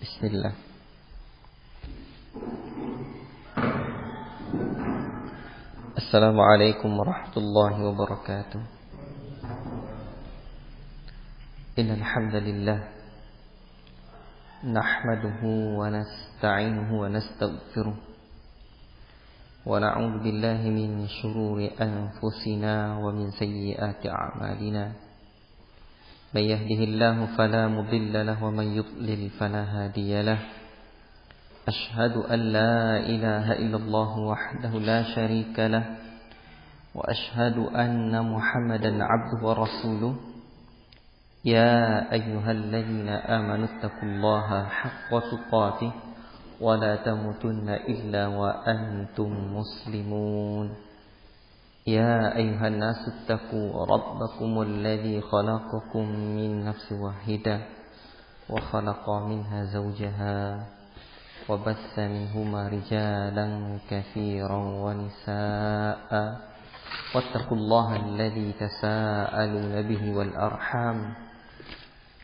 Bismillah. Assalamualaikum warahmatullahi wabarakatuh. Innal hamdalillah nahmaduhu wa nasta'inuhu wa nastaghfiruh wa na'udzu billahi min shururi anfusina wa min sayyiati a'malina. May yahdihillahu fala mudilla lahu wa may yudlil fala hadiya lahu. Ashhadu an la ilaha illallah wahdahu la syarika lah wa ashhadu anna Muhammadan 'abduhu wa rasuluh. Ya ayyuhalladzina amanu taqullaha haqqa tuqatih wa la tamutunna illa wa antum muslimun. Ya ayyuhan nasu taqu rabbakumul ladzi khalaqakum min nafsin wahidah wa khalaqa minha zawjaha wa bassa minhuma rijalan katsiran wa nisaa'a wattaqullaha alladzi tasaaluna bihi wal arham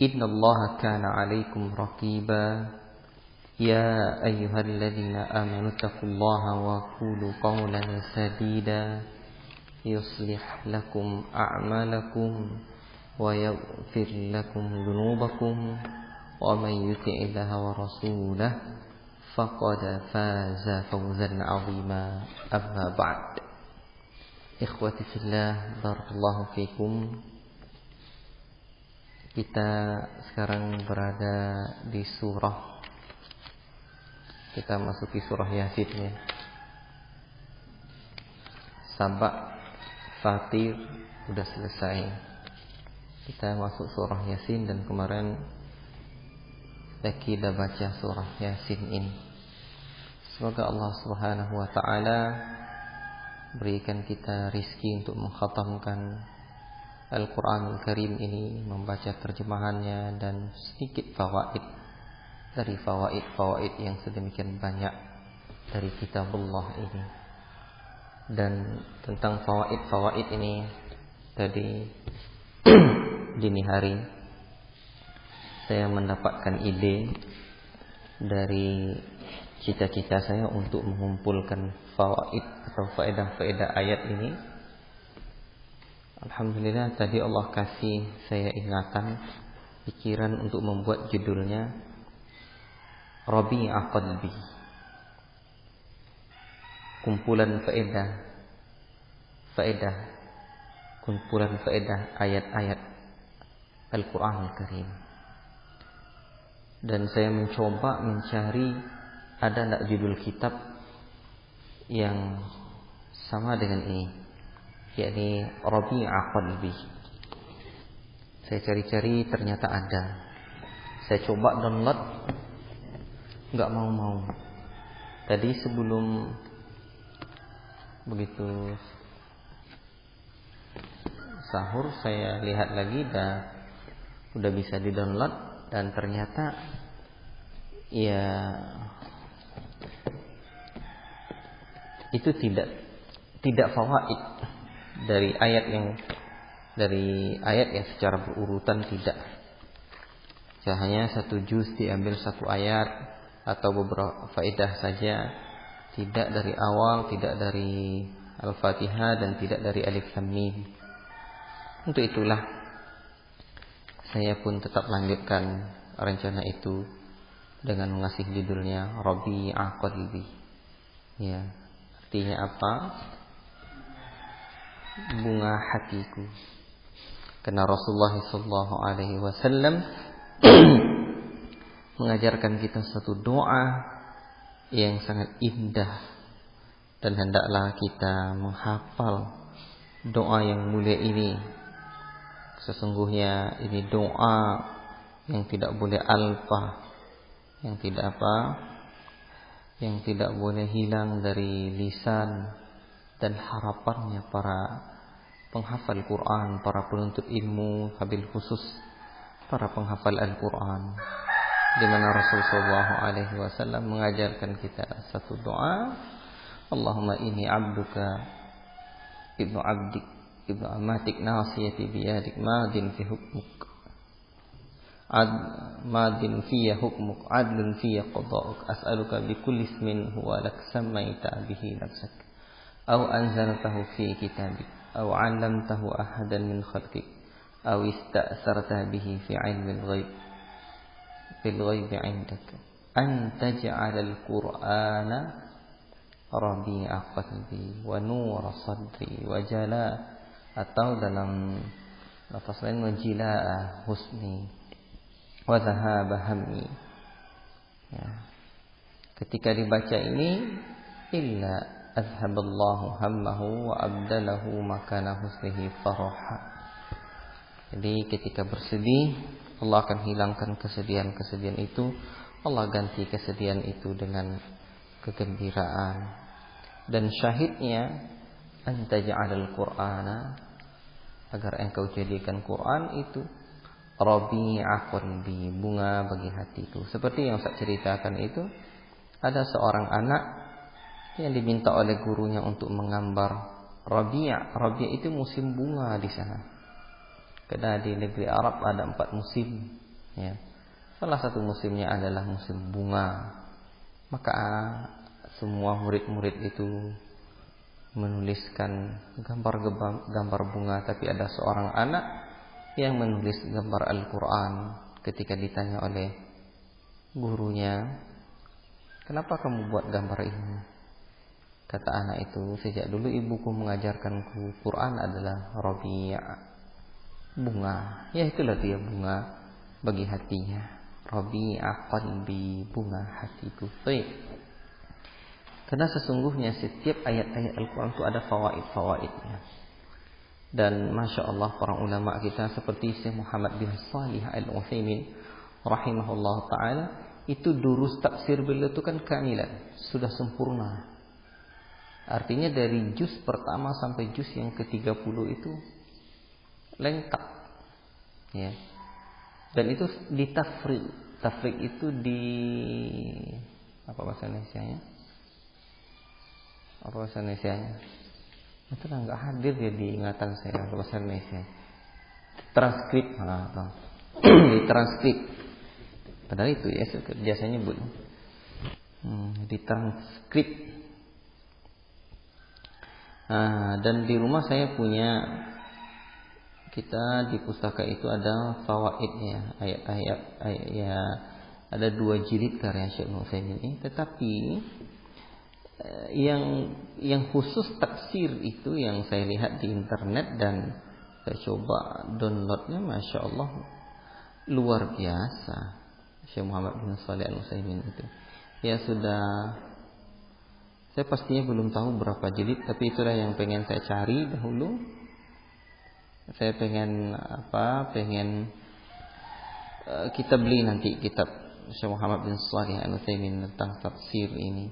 innallaha kana 'alaikum raqiba. Ya ayyuhalladzina amanu taqullaha wa qulu qawlan sadida yuslih lakum a'malakum wa yaghfir lakum dhunubakum wa may yuti'illaha wa rasulahu faqad faza fawzan 'azima. Amma ba'd. Ikhwati fillah, barakallahu fikum. Kita sekarang berada di surah, kita masuki surah Yasin ya. Sabak, Fatir sudah selesai. Kita masuk surah Yasin dan kemarin kita baca surah Yasin ini. Semoga Allah Subhanahu wa taala berikan kita rizki untuk mengkhatamkan Al-Quranul Karim ini, membaca terjemahannya dan sedikit fawaid dari fawaid yang sedemikian banyak dari kitabullah ini. Dan tentang fawaid ini tadi dini hari saya mendapatkan ide dari cita-cita saya untuk mengumpulkan fawaid atau faedah-faedah ayat ini. Alhamdulillah tadi Allah kasih saya ingatan, pikiran untuk membuat judulnya Rabi'ah Qalbi, kumpulan kumpulan faedah ayat-ayat Al-Quran Al-Karim. Dan saya mencoba mencari ada enggak judul kitab yang sama dengan ini, yakni Rabi'ah Qalbi. Saya cari-cari ternyata ada. Saya coba download, enggak mau. Tadi sebelum begitu sahur saya lihat lagi udah bisa di-download dan ternyata ya itu tidak fawaid dari ayat yang secara berurutan, tidak. Hanya satu juz diambil satu ayat atau beberapa faedah saja, tidak dari awal, tidak dari Al-Fatihah dan tidak dari Alif Lam Mim. Untuk itulah saya pun tetap lanjutkan rencana itu dengan mengasih judulnya Rabi'ah Qalbi. Ya, artinya apa? Bunga hatiku. Karena Rasulullah SAW mengajarkan kita satu doa yang sangat indah, dan hendaklah kita menghafal doa yang mulia ini. Sesungguhnya ini doa yang tidak boleh alpa, yang tidak boleh hilang dari lisan dan harapannya para penghafal Quran, para penuntut ilmu, wabil khusus para penghafal Al-Quran, di mana Rasulullah SAW mengajarkan kita satu doa, Allahumma inni abduka ibnu abdik ibnu amatik nasiyati biyadik madin fi hukmuk madin fiyya hukmuk adlun fiyya qada'uk as'aluka bikulli ismin huwa lak sammaita bihi nafsak aw anzaltahu fi kitabik aw 'allamtahu ahadan min khalqik aw ista'sarta bihi fi 'ilmil ghaib fil ghaibi 'indak an taj'alal qur'ana rabi'a qalbi wa nura sadri wa jala, atau dalam lafaz lain wajila'a husni wa dhahaba hammi. Ya. Ketika dibaca ini illa azhaballahu hammahu wa abdalahu makana husnihi faraha. Jadi ketika bersedih, Allah akan hilangkan kesedihan-kesedihan itu. Allah ganti kesedihan itu dengan kegembiraan. Dan syahidnya anta ja'alal qur'ana, agar engkau jadikan Quran itu rabi'a qalbi, bunga bagi hatiku. Seperti yang saya ceritakan itu, ada seorang anak yang diminta oleh gurunya untuk menggambar rabi'. Rabi' itu musim bunga di sana. Karena di negeri Arab ada 4 musim, ya. Salah satu musimnya adalah musim bunga. Maka semua murid-murid itu menuliskan gambar bunga, tapi ada seorang anak yang menulis gambar Al-Quran. Ketika ditanya oleh gurunya, kenapa kamu buat gambar ini? Kata anak itu, sejak dulu ibuku mengajarkanku Quran adalah rabi', bunga. Ya itulah dia bunga bagi hatinya. Rabi'a qalbi, bunga hatiku. Baik. Karena sesungguhnya setiap ayat-ayat Al-Quran itu ada fawaid-fawaidnya. Dan Masya Allah para ulama kita seperti Syekh Muhammad bin Shalih Al-Utsaimin rahimahullah ta'ala, itu durus tafsir beliau itu kan kamilan, sudah sempurna. Artinya dari juz pertama sampai juz yang ke-30 itu lengkap, ya. Dan itu ditafriq. Tafriq itu di apa bahasa Indonesianya? Apa bahasa Indonesianya? Itu enggak hadir dia di ingatan saya bahasa Indonesia. Transkrip, di transkrip. Padahal itu ya biasanya nyebut. Di transkrip. Dan di rumah saya punya, kita di pustaka itu ada fawaidnya, ayat-ayat ya, ada 2 jilid karya Syekh Utsaimin ini. Tetapi yang khusus tafsir itu yang saya lihat di internet dan saya coba downloadnya, Masya Allah luar biasa. Syekh Muhammad bin Shalih Al-Utsaimin itu ya sudah, saya pastinya belum tahu berapa jilid, tapi itulah yang pengen saya cari dahulu. Saya pengen kita beli nanti kitab Syekh Muhammad bin Shalih Al-Utsaimin tentang tafsir ini.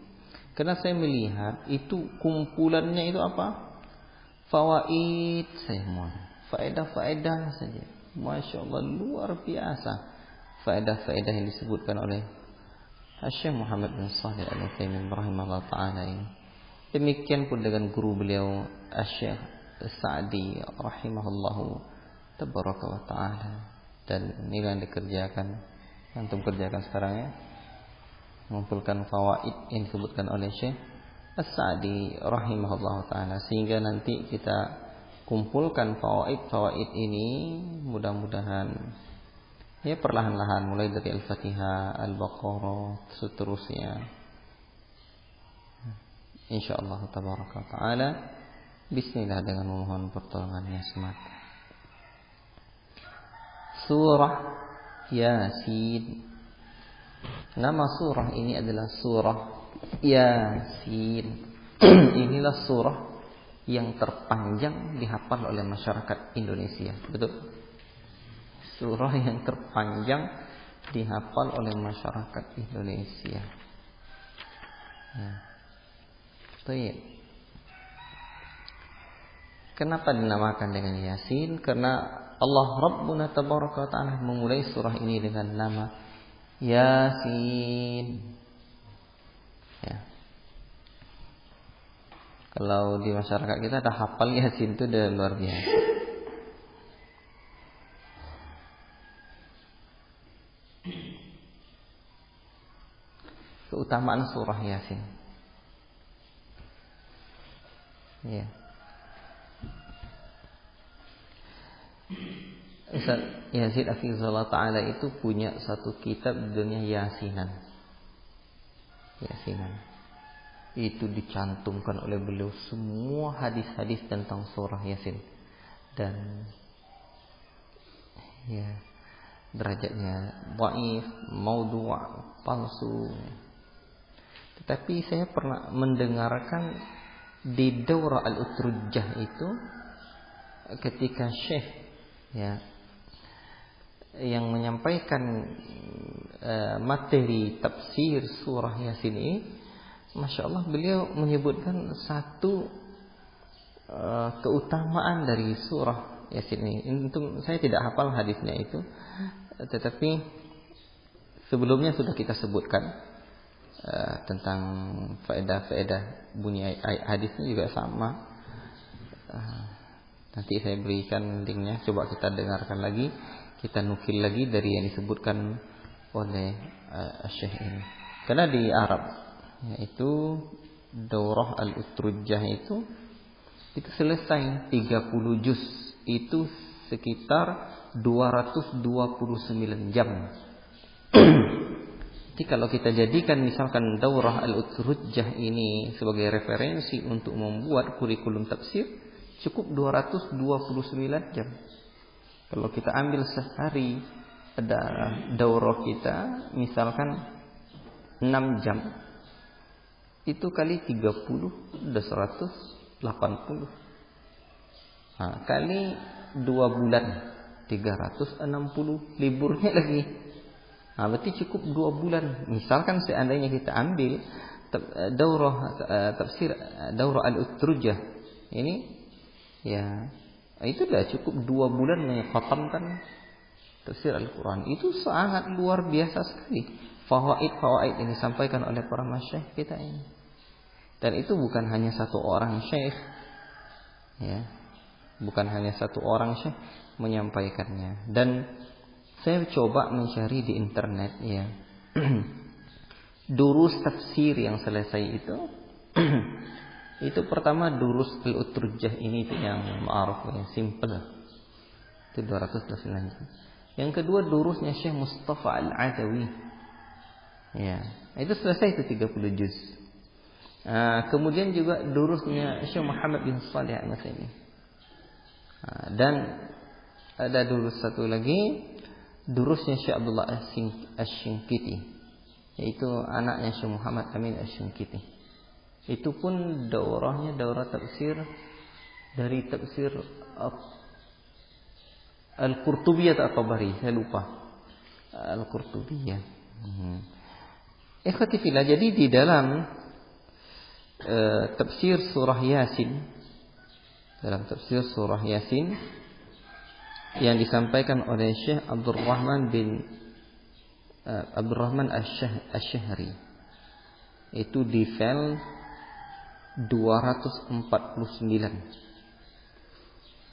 Karena saya melihat itu kumpulannya itu apa? Fawaid, saya mohon. Faedah-faedah saja. Masya Allah luar biasa. Faedah-faedah yang disebutkan oleh Syekh Muhammad bin Shalih Al-Utsaimin rahimahullah ta'ala ini. Demikian pun dengan guru beliau Syekh Sa'di rahimahullahu tabaraka wa ta'ala. Dan ini yang dikerjakan, antum kerjakan sekarang ya, mengumpulkan fawaid yang disebutkan oleh Syekh As-Sa'di rahimahullahu ta'ala, sehingga nanti kita kumpulkan fawaid-fawaid ini, mudah-mudahan ya perlahan-lahan mulai dari Al-Fatihah, Al-Baqarah, seterusnya insyaallah tabaraka wa ta'ala. Bismillah, dengan memohon pertolongannya semata. Surah Yasin. Nama surah ini adalah surah Yasin. Inilah surah yang terpanjang dihafal oleh masyarakat Indonesia. Betul? Surah yang terpanjang dihafal oleh masyarakat Indonesia. Ya. Baik. Kenapa dinamakan dengan Yasin? Karena Allah Rabbuna Tabaraka wa Ta'ala memulai surah ini dengan nama Yasin. Ya. Kalau di masyarakat kita ada hafal Yasin itu udah luar biasa. keutamaan surah Yasin. Ya. Ustaz Yazid Hafizahullah Ta'ala itu punya satu kitab judulnya Yasinan. Itu dicantumkan oleh beliau semua hadis-hadis tentang surah Yasin. Dan ya, derajatnya dhaif, maudhu', palsu. Tetapi saya pernah mendengarkan di Daurah Al-Utrujjah itu ketika Syekh ya yang menyampaikan materi tafsir surah Yasin ini, Masya Allah beliau menyebutkan satu keutamaan dari surah Yasin ini. Untuk saya tidak hafal hadisnya itu, tetapi sebelumnya sudah kita sebutkan tentang faedah-faedah bunyi hadisnya juga sama. Nanti saya berikan linknya, coba kita dengarkan lagi, kita nukil lagi dari yang disebutkan oleh Syekh ini. Karena di Arab yaitu Daurah Al-Utrujjah itu selesai 30 juz, itu sekitar 229 jam. Jadi kalau kita jadikan misalkan Daurah Al-Utrujjah ini sebagai referensi untuk membuat kurikulum tafsir, cukup 229 jam. Kalau kita ambil sehari ada daurah kita misalkan 6 jam, itu kali 30 udah 180. Nah, kali 2 bulan 360, liburnya lagi. Nah, berarti cukup 2 bulan. Misalkan seandainya kita ambil daurah tafsir Daurah Al-Utrujjah ini, ya itu sudah cukup 2 bulan mengkhatamkan tafsir Al-Quran. Itu sangat luar biasa sekali. Fawaid yang disampaikan oleh para masyayikh kita ini. Dan itu bukan hanya satu orang syekh, ya, bukan hanya satu orang syekh menyampaikannya. Dan saya coba mencari di internet, ya, durus tafsir yang selesai itu. Itu pertama durus Al-Utrujjah ini itu yang ma'aruf, yang simple. Itu 229 jam. Yang kedua durusnya Syekh Mustafa Al-Adawi. Ya, itu selesai itu 30 juz. Kemudian juga durusnya Syekh Muhammad bin Shalih Al-Utsaimin. Dan ada durus satu lagi, durusnya Syekh Abdullah Asy-Syinkiti, yaitu anaknya Syekh Muhammad Amin Asy-Syinkiti. Itu pun daurahnya daurah tafsir dari tafsir Al-Qurtubiyah atau Tabari, saya lupa. Al-Qurtubiyah. Ikhwati fillah, jadi di dalam tafsir surah Yasin, dalam tafsir surah Yasin yang disampaikan oleh Syekh Abdurrahman Asy-Syahri, itu di file 249.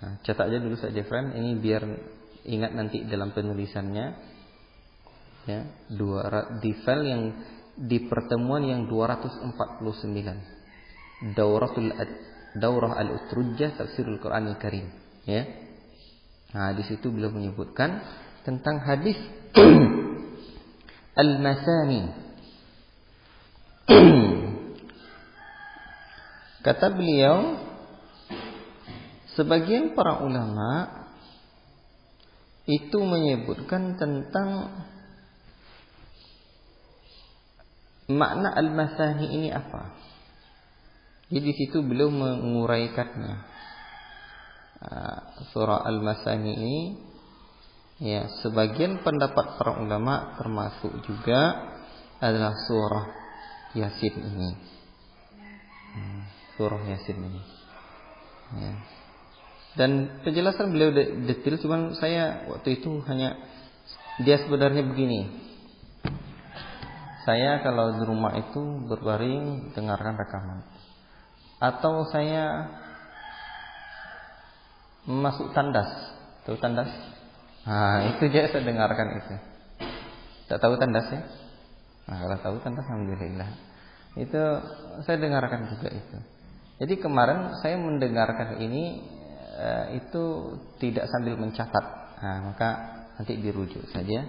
Nah, catat aja dulu saja friend, ini biar ingat nanti dalam penulisannya, ya, di file yang di pertemuan yang 249, Daurah Al-Utrujjah Tafsirul Quranil Karim, ya. Nah, di situ beliau menyebutkan tentang hadis Al-Masani. Kata beliau, sebagian para ulama itu menyebutkan tentang makna al-masani ini apa. Jadi di situ beliau menguraikannya. Surah al-masani ini, ya, sebagian pendapat para ulama termasuk juga adalah surah Yasin ini. Surah Yasin ini, ya. Dan penjelasan beliau detail, cuman saya waktu itu hanya, dia sebenarnya begini. Saya kalau di rumah itu berbaring dengarkan rekaman, atau saya masuk tandas, tahu tandas? Nah, itu aja saya dengarkan itu. Tak tahu tandas ya? Nah, kalau tahu kan alhamdulillah. Itu saya dengarkan juga itu. Jadi kemarin saya mendengarkan ini itu tidak sambil mencatat. Nah, maka nanti dirujuk saja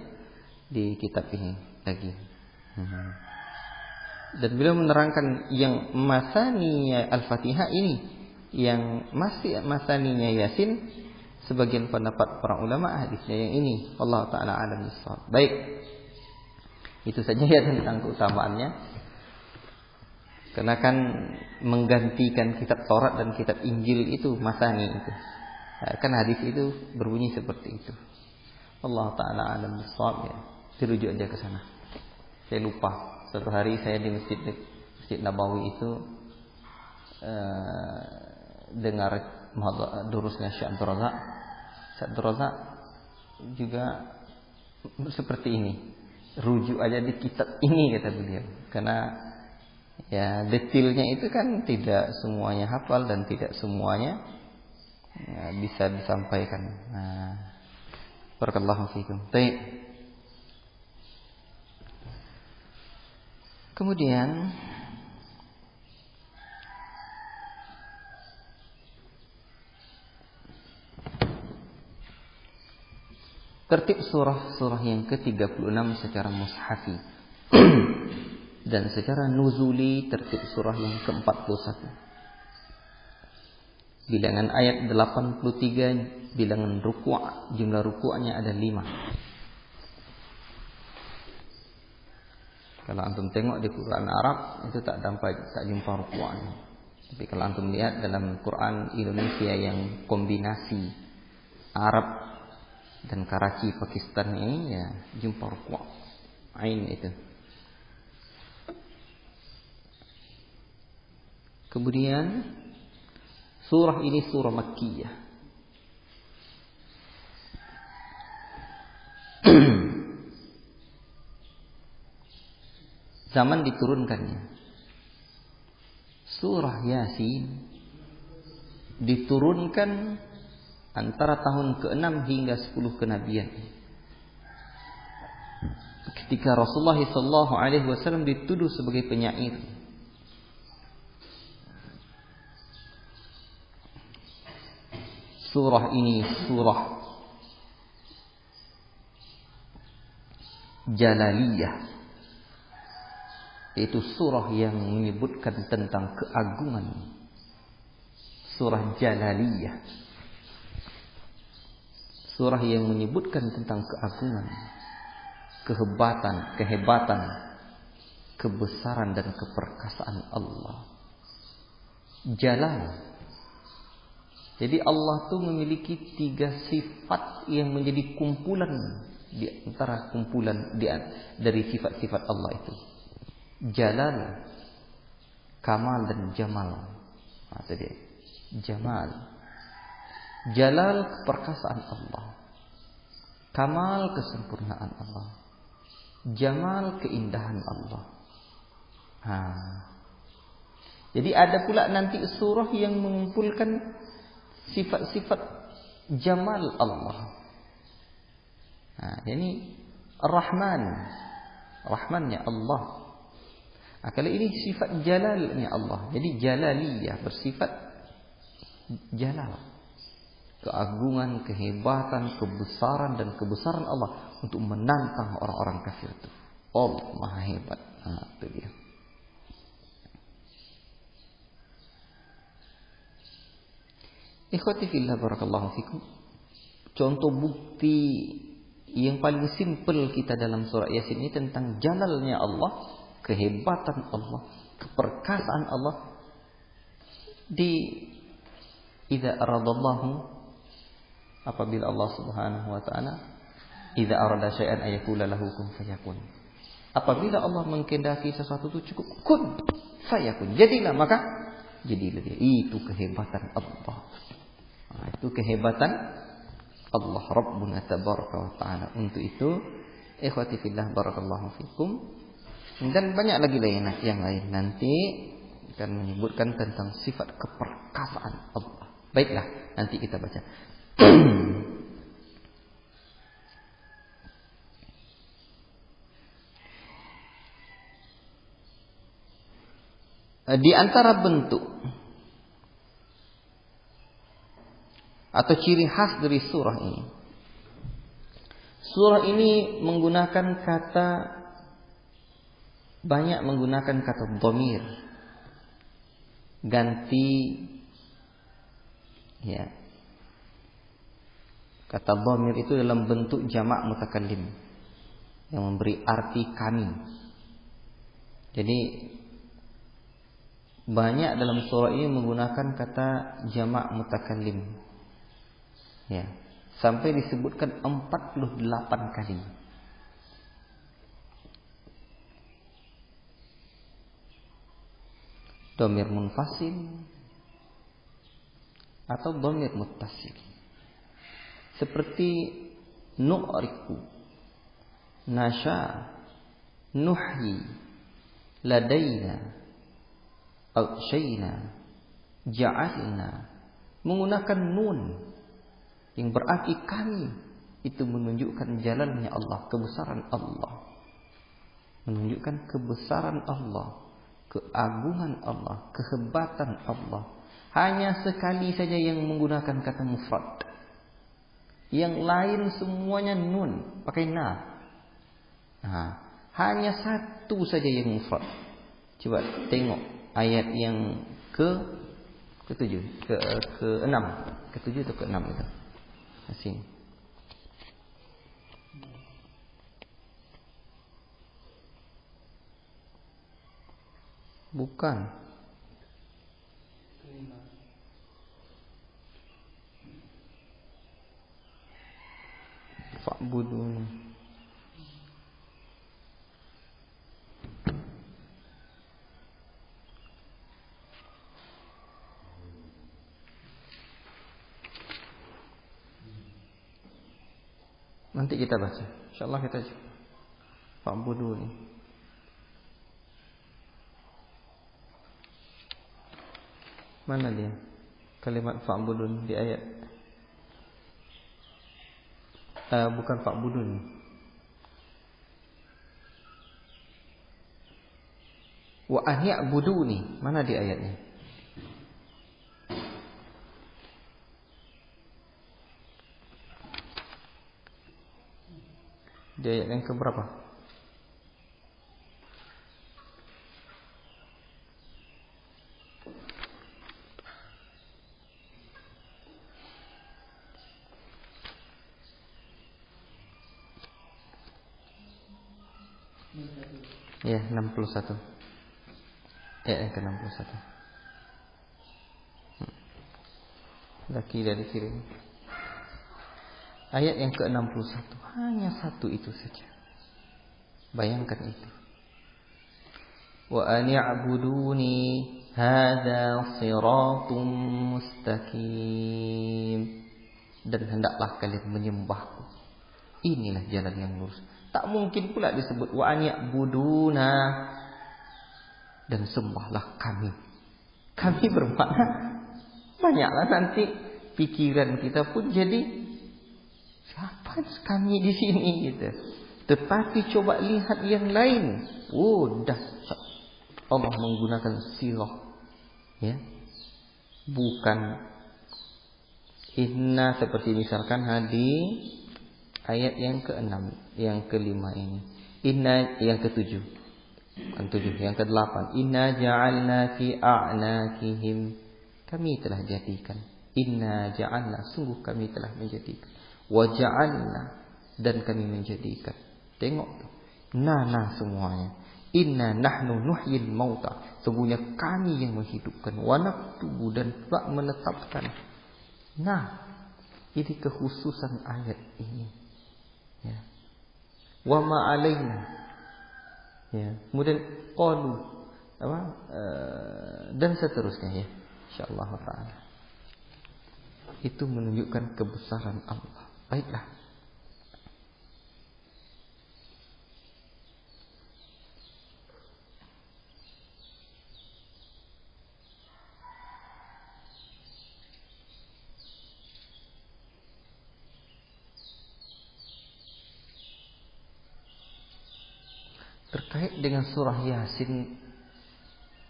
di kitab ini lagi. Dan beliau menerangkan yang masaninya Al-Fatihah ini, yang masih masaninya Yasin, sebagian pendapat para ulama hadisnya yang ini. Allah taala alam bissawab. Baik. Itu saja ya tentang keutamaannya. Karena kan menggantikan kitab Taurat dan kitab Injil itu masani itu. Kan hadis itu berbunyi seperti itu. Allah taala alam bissawab ya. Dirujuk aja ke sana. Saya lupa. Suatu hari saya di Masjid Nabawi itu dengar durusnya Syekh Abdul Razak. Syekh Abdul Razak juga seperti ini. Rujuk aja di kitab ini kata beliau. Karena ya detailnya itu kan tidak semuanya hafal dan tidak semuanya ya, bisa disampaikan. Nah, barakallahu fikum. Baik. Kemudian tertib surah yang ke-36 secara mushafi dan secara nuzuli tertib surah yang ke-41. Bilangan ayat 83, bilangan ruku', jumlah ruku'nya ada 5. Kalau antum tengok di Quran Arab itu tak jumpa ruku'an. Tapi kalau antum lihat dalam Quran Indonesia yang kombinasi Arab dan Karachi Pakistan ini ya jumpa ruku'. Ain itu. Kemudian surah ini surah Makkiyah. Zaman diturunkannya surah Yasin diturunkan antara tahun ke-6 hingga 10 kenabian. Ketika Rasulullah SAW dituduh sebagai penyair. Surah ini surah Jalaliyah, yaitu surah yang menyebutkan tentang keagungan. Surah Jalaliyah, surah yang menyebutkan tentang keagungan, kehebatan, kebesaran dan keperkasaan Allah. Jalal. Jadi Allah tuh memiliki 3 sifat yang menjadi kumpulan di antara dari sifat-sifat Allah itu. Jalal, kamal dan jamal. Nah, itu dia. Jamal. Jalal, keperkasaan Allah. Kamal, kesempurnaan Allah. Jamal, keindahan Allah. Jadi ada pula nanti surah yang mengumpulkan sifat-sifat jamal Allah. Ini Ar-Rahman. Rahmannya Allah. Kali ini sifat jalalnya Allah. Jadi jalaliyah bersifat jalal. Keagungan, kehebatan, kebesaran dan kebesaran Allah untuk menantang orang-orang kafir itu. Allah Maha hebat. Itu dia. Ikhwati fillah barakallahu fikum. Contoh bukti yang paling simpel kita dalam surah Yasin ini tentang jalalnya Allah, kehebatan Allah, keperkasaan Allah. Idza aradallahu, apabila Allah Subhanahu wa taala idza arada syai'an ayaqula lahu kun fayakun. Apabila Allah mengkehendaki sesuatu itu cukup kun fayakun. Jadilah, maka jadilah dia. Itu kehebatan Allah. Itu kehebatan Allah Rabbuna tabaraka wa taala. Untuk itu ikhwati fillah barakallahu fikum. Dan banyak lagi yang lain nanti akan menyebutkan tentang sifat keperkasaan Allah. Baiklah, nanti kita baca. Di antara bentuk atau ciri khas dari surah ini, surah ini banyak menggunakan kata dhamir, ganti, ya. Kata dhamir itu dalam bentuk jamak mutakallim yang memberi arti kami. Jadi banyak dalam surah ini menggunakan kata jamak mutakallim, ya, sampai disebutkan 48 kali. Dhamir munfasil atau dhamir muttasil, seperti nu'riku, nasha, nuhyi, ladaina, aghshayna, ja'alna, menggunakan nun yang berarti kami. Itu menunjukkan jalannya Allah, kebesaran Allah, menunjukkan kebesaran Allah, keagungan Allah, kehebatan Allah. Hanya sekali saja yang menggunakan kata mufrad, yang lain semuanya nun pakai na. Hanya satu saja yang mufrad. Coba tengok ayat yang ke-7, ke-6, ke-7 atau ke-6 itu. Sini. Bukan. Fa'budun. Nanti kita baca. Insyaallah kita baca. Fa'budun. Mana dia? Kalimat fa'budun di ayat. Bukan fa'budun. Wa an ya'buduni. Mana di ayatnya? Di ayat yang keberapa? Ya, 61. Ayat yang ke-61. Laki dari kiri. Ayat yang ke-61. Hanya satu itu saja. Bayangkan itu. Wa an ya'buduni hadza shiratum mustaqim. Dan hendaklah kalian menyembahku. Inilah jalan yang lurus. Tak mungkin pula disebut wa an ya'buduna dan sembahlah kami. Kami bermakna banyaklah nanti pikiran kita pun jadi siapa kami di sini gitu. Tetapi coba lihat yang lain. Dah Allah menggunakan silah, ya. Bukan inna seperti misalkan ayat yang ke-6, yang ke-5 ini. Inna yang ke-7. Bukan 7, yang ke-8. Inna ja'alna fi a'nakihim. Kami telah jadikan. Inna ja'alna, sungguh kami telah menjadikan. Wa ja'alna, dan kami menjadikan. Tengok tuh. Nah semuanya. Inna nahnu nuhyil mauta. Sungguhnya kami yang menghidupkan. Wa naktubu, dan tak menetapkan. Nah, ini kekhususan ayat ini. Ya. Wa ma alaina. Ya. Kemudian qalu dan seterusnya, ya. Insyaallah taala. Itu menunjukkan kebesaran Allah. Baiklah. Terkait dengan surah Yasin,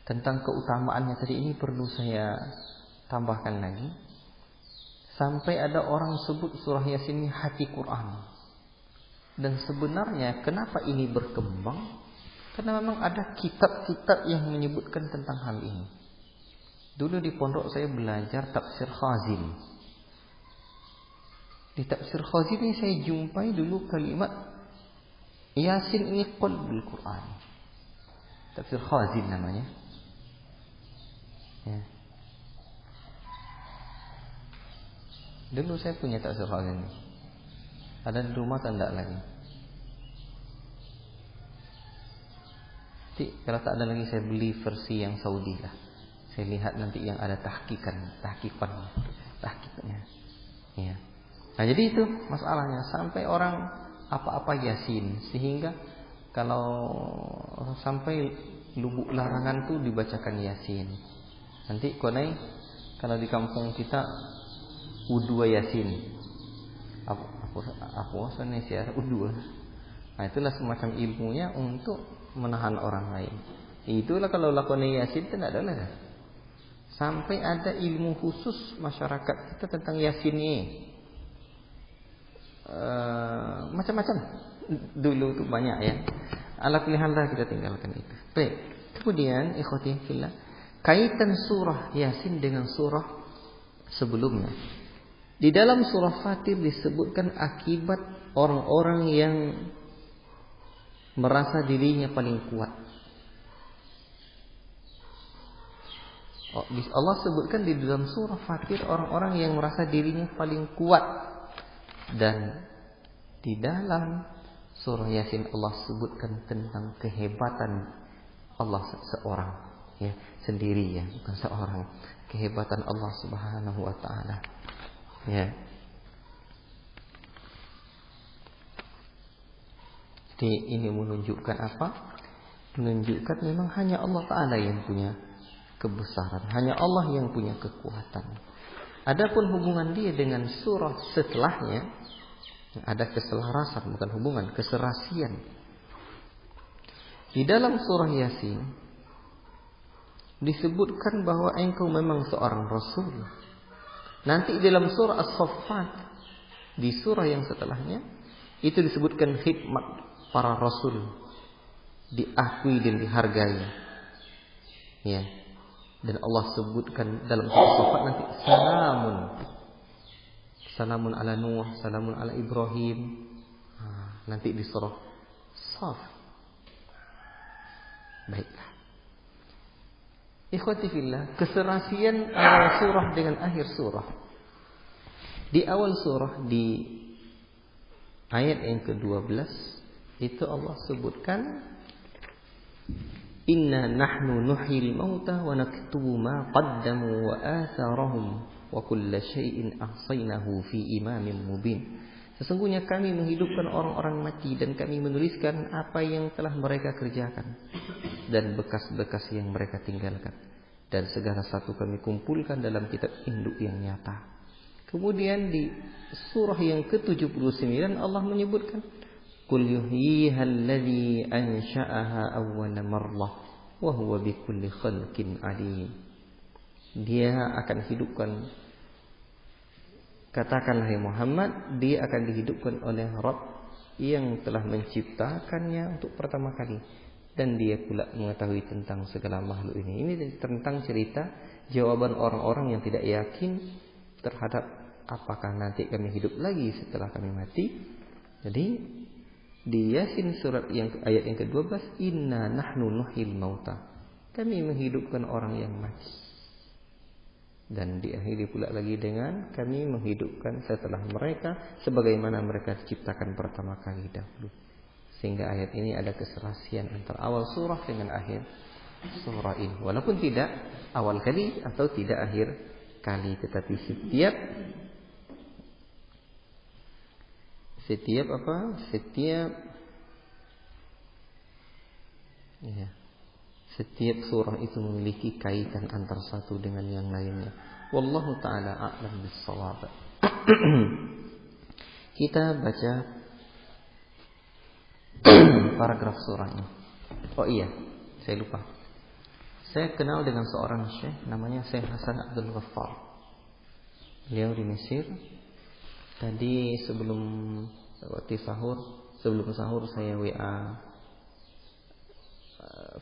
tentang keutamaannya tadi ini perlu saya tambahkan lagi. Sampai ada orang sebut surah Yasin ini hati Quran. Dan sebenarnya kenapa ini berkembang? Karena memang ada kitab-kitab yang menyebutkan tentang hal ini. Dulu di pondok saya belajar tafsir Khazin. Di tafsir Khazin ini saya jumpai dulu kalimat Yasin ini qalbul Quran. Tafsir Khazin namanya. Ya. Dulu saya punya tafsir Khazin. Ada di rumah atau enggak lagi? Nanti kalau tak ada lagi saya beli versi yang Saudi lah. Saya lihat nanti yang ada tahqiqannya. Ya. Nah, jadi itu masalahnya, sampai orang apa-apa Yasin, sehingga kalau sampai lubuk larangan tuh dibacakan Yasin. Nanti konai kalau di kampung kita U2 Yasin. Apa sana sih U2. Nah, itulah semacam ilmunya untuk menahan orang lain. Itulah kalau lakukan Yasin itu tidak ada lah. Sampai ada ilmu khusus masyarakat kita tentang Yasin ini. Macam-macam. Dulu itu banyak ya. Ala kulli hal kita tinggalkan itu. Baik. Kemudian ikhwati fillah, kaitan surah Yasin dengan surah sebelumnya. Di dalam surah Fatir disebutkan akibat orang-orang yang merasa dirinya paling kuat. Allah sebutkan di dalam surah Fatir orang-orang yang merasa dirinya paling kuat. Dan di dalam surah Yasin Allah sebutkan tentang kehebatan Allah seorang, ya, sendiri, ya, bukan seorang. Kehebatan Allah Subhanahu wa taala. Ya. Jadi ini menunjukkan apa? Menunjukkan memang hanya Allah Ta'ala yang punya kebesaran, hanya Allah yang punya kekuatan. Adapun hubungan dia dengan surah setelahnya, ada keselarasan, bukan hubungan, keserasian. Di dalam surah Yasin disebutkan bahwa engkau memang seorang rasul. Nanti dalam surah As-Saffat, di surah yang setelahnya, itu disebutkan khidmat para rasul, diakui dan dihargai. Ya. Dan Allah sebutkan dalam surah As-Saffat nanti salamun ala Nuh, salamun ala Ibrahim. Nanti di surah Saf. Baiklah. Ikhwati fillah, keserasian awal surah dengan akhir surah. Di awal surah, di ayat yang ke-12, itu Allah sebutkan inna nahnu nuhyil mauta wa naktubu ma qaddamu wa atharahum wa kulla syai'in ahsaynahu fi imamin mubin. Sesungguhnya kami menghidupkan orang-orang mati dan kami menuliskan apa yang telah mereka kerjakan dan bekas-bekas yang mereka tinggalkan, dan segala satu kami kumpulkan dalam kitab induk yang nyata. Kemudian di surah yang ke-79 Allah menyebutkan qul yuhyihal-ladzi ansha'aha awwala marrah wa huwa bikulli khalqin alim. Dia akan hidupkan, katakanlah ya Muhammad, dia akan dihidupkan oleh Rabb yang telah menciptakannya untuk pertama kali, dan dia pula mengetahui tentang segala makhluk ini. Ini tentang cerita jawaban orang-orang yang tidak yakin terhadap apakah nanti kami hidup lagi setelah kami mati. Jadi di Yasin surat yang ayat yang ke-12, inna nahnu nuhyil mauta, kami menghidupkan orang yang mati. Dan diakhiri pula lagi dengan kami menghidupkan setelah mereka sebagaimana mereka diciptakan pertama kali dahulu. Sehingga ayat ini ada keserasian antara awal surah dengan akhir surah ini. Walaupun tidak awal kali atau tidak akhir kali, tetapi setiap surah itu memiliki kaitan antara satu dengan yang lainnya. Wallahu ta'ala a'lam bis-shawab. Kita baca paragraf surahnya. Oh iya, saya lupa. Saya kenal dengan seorang syekh namanya Syekh Hasan Abdul Ghaffar. Beliau di Mesir. Tadi sebelum sahur saya WA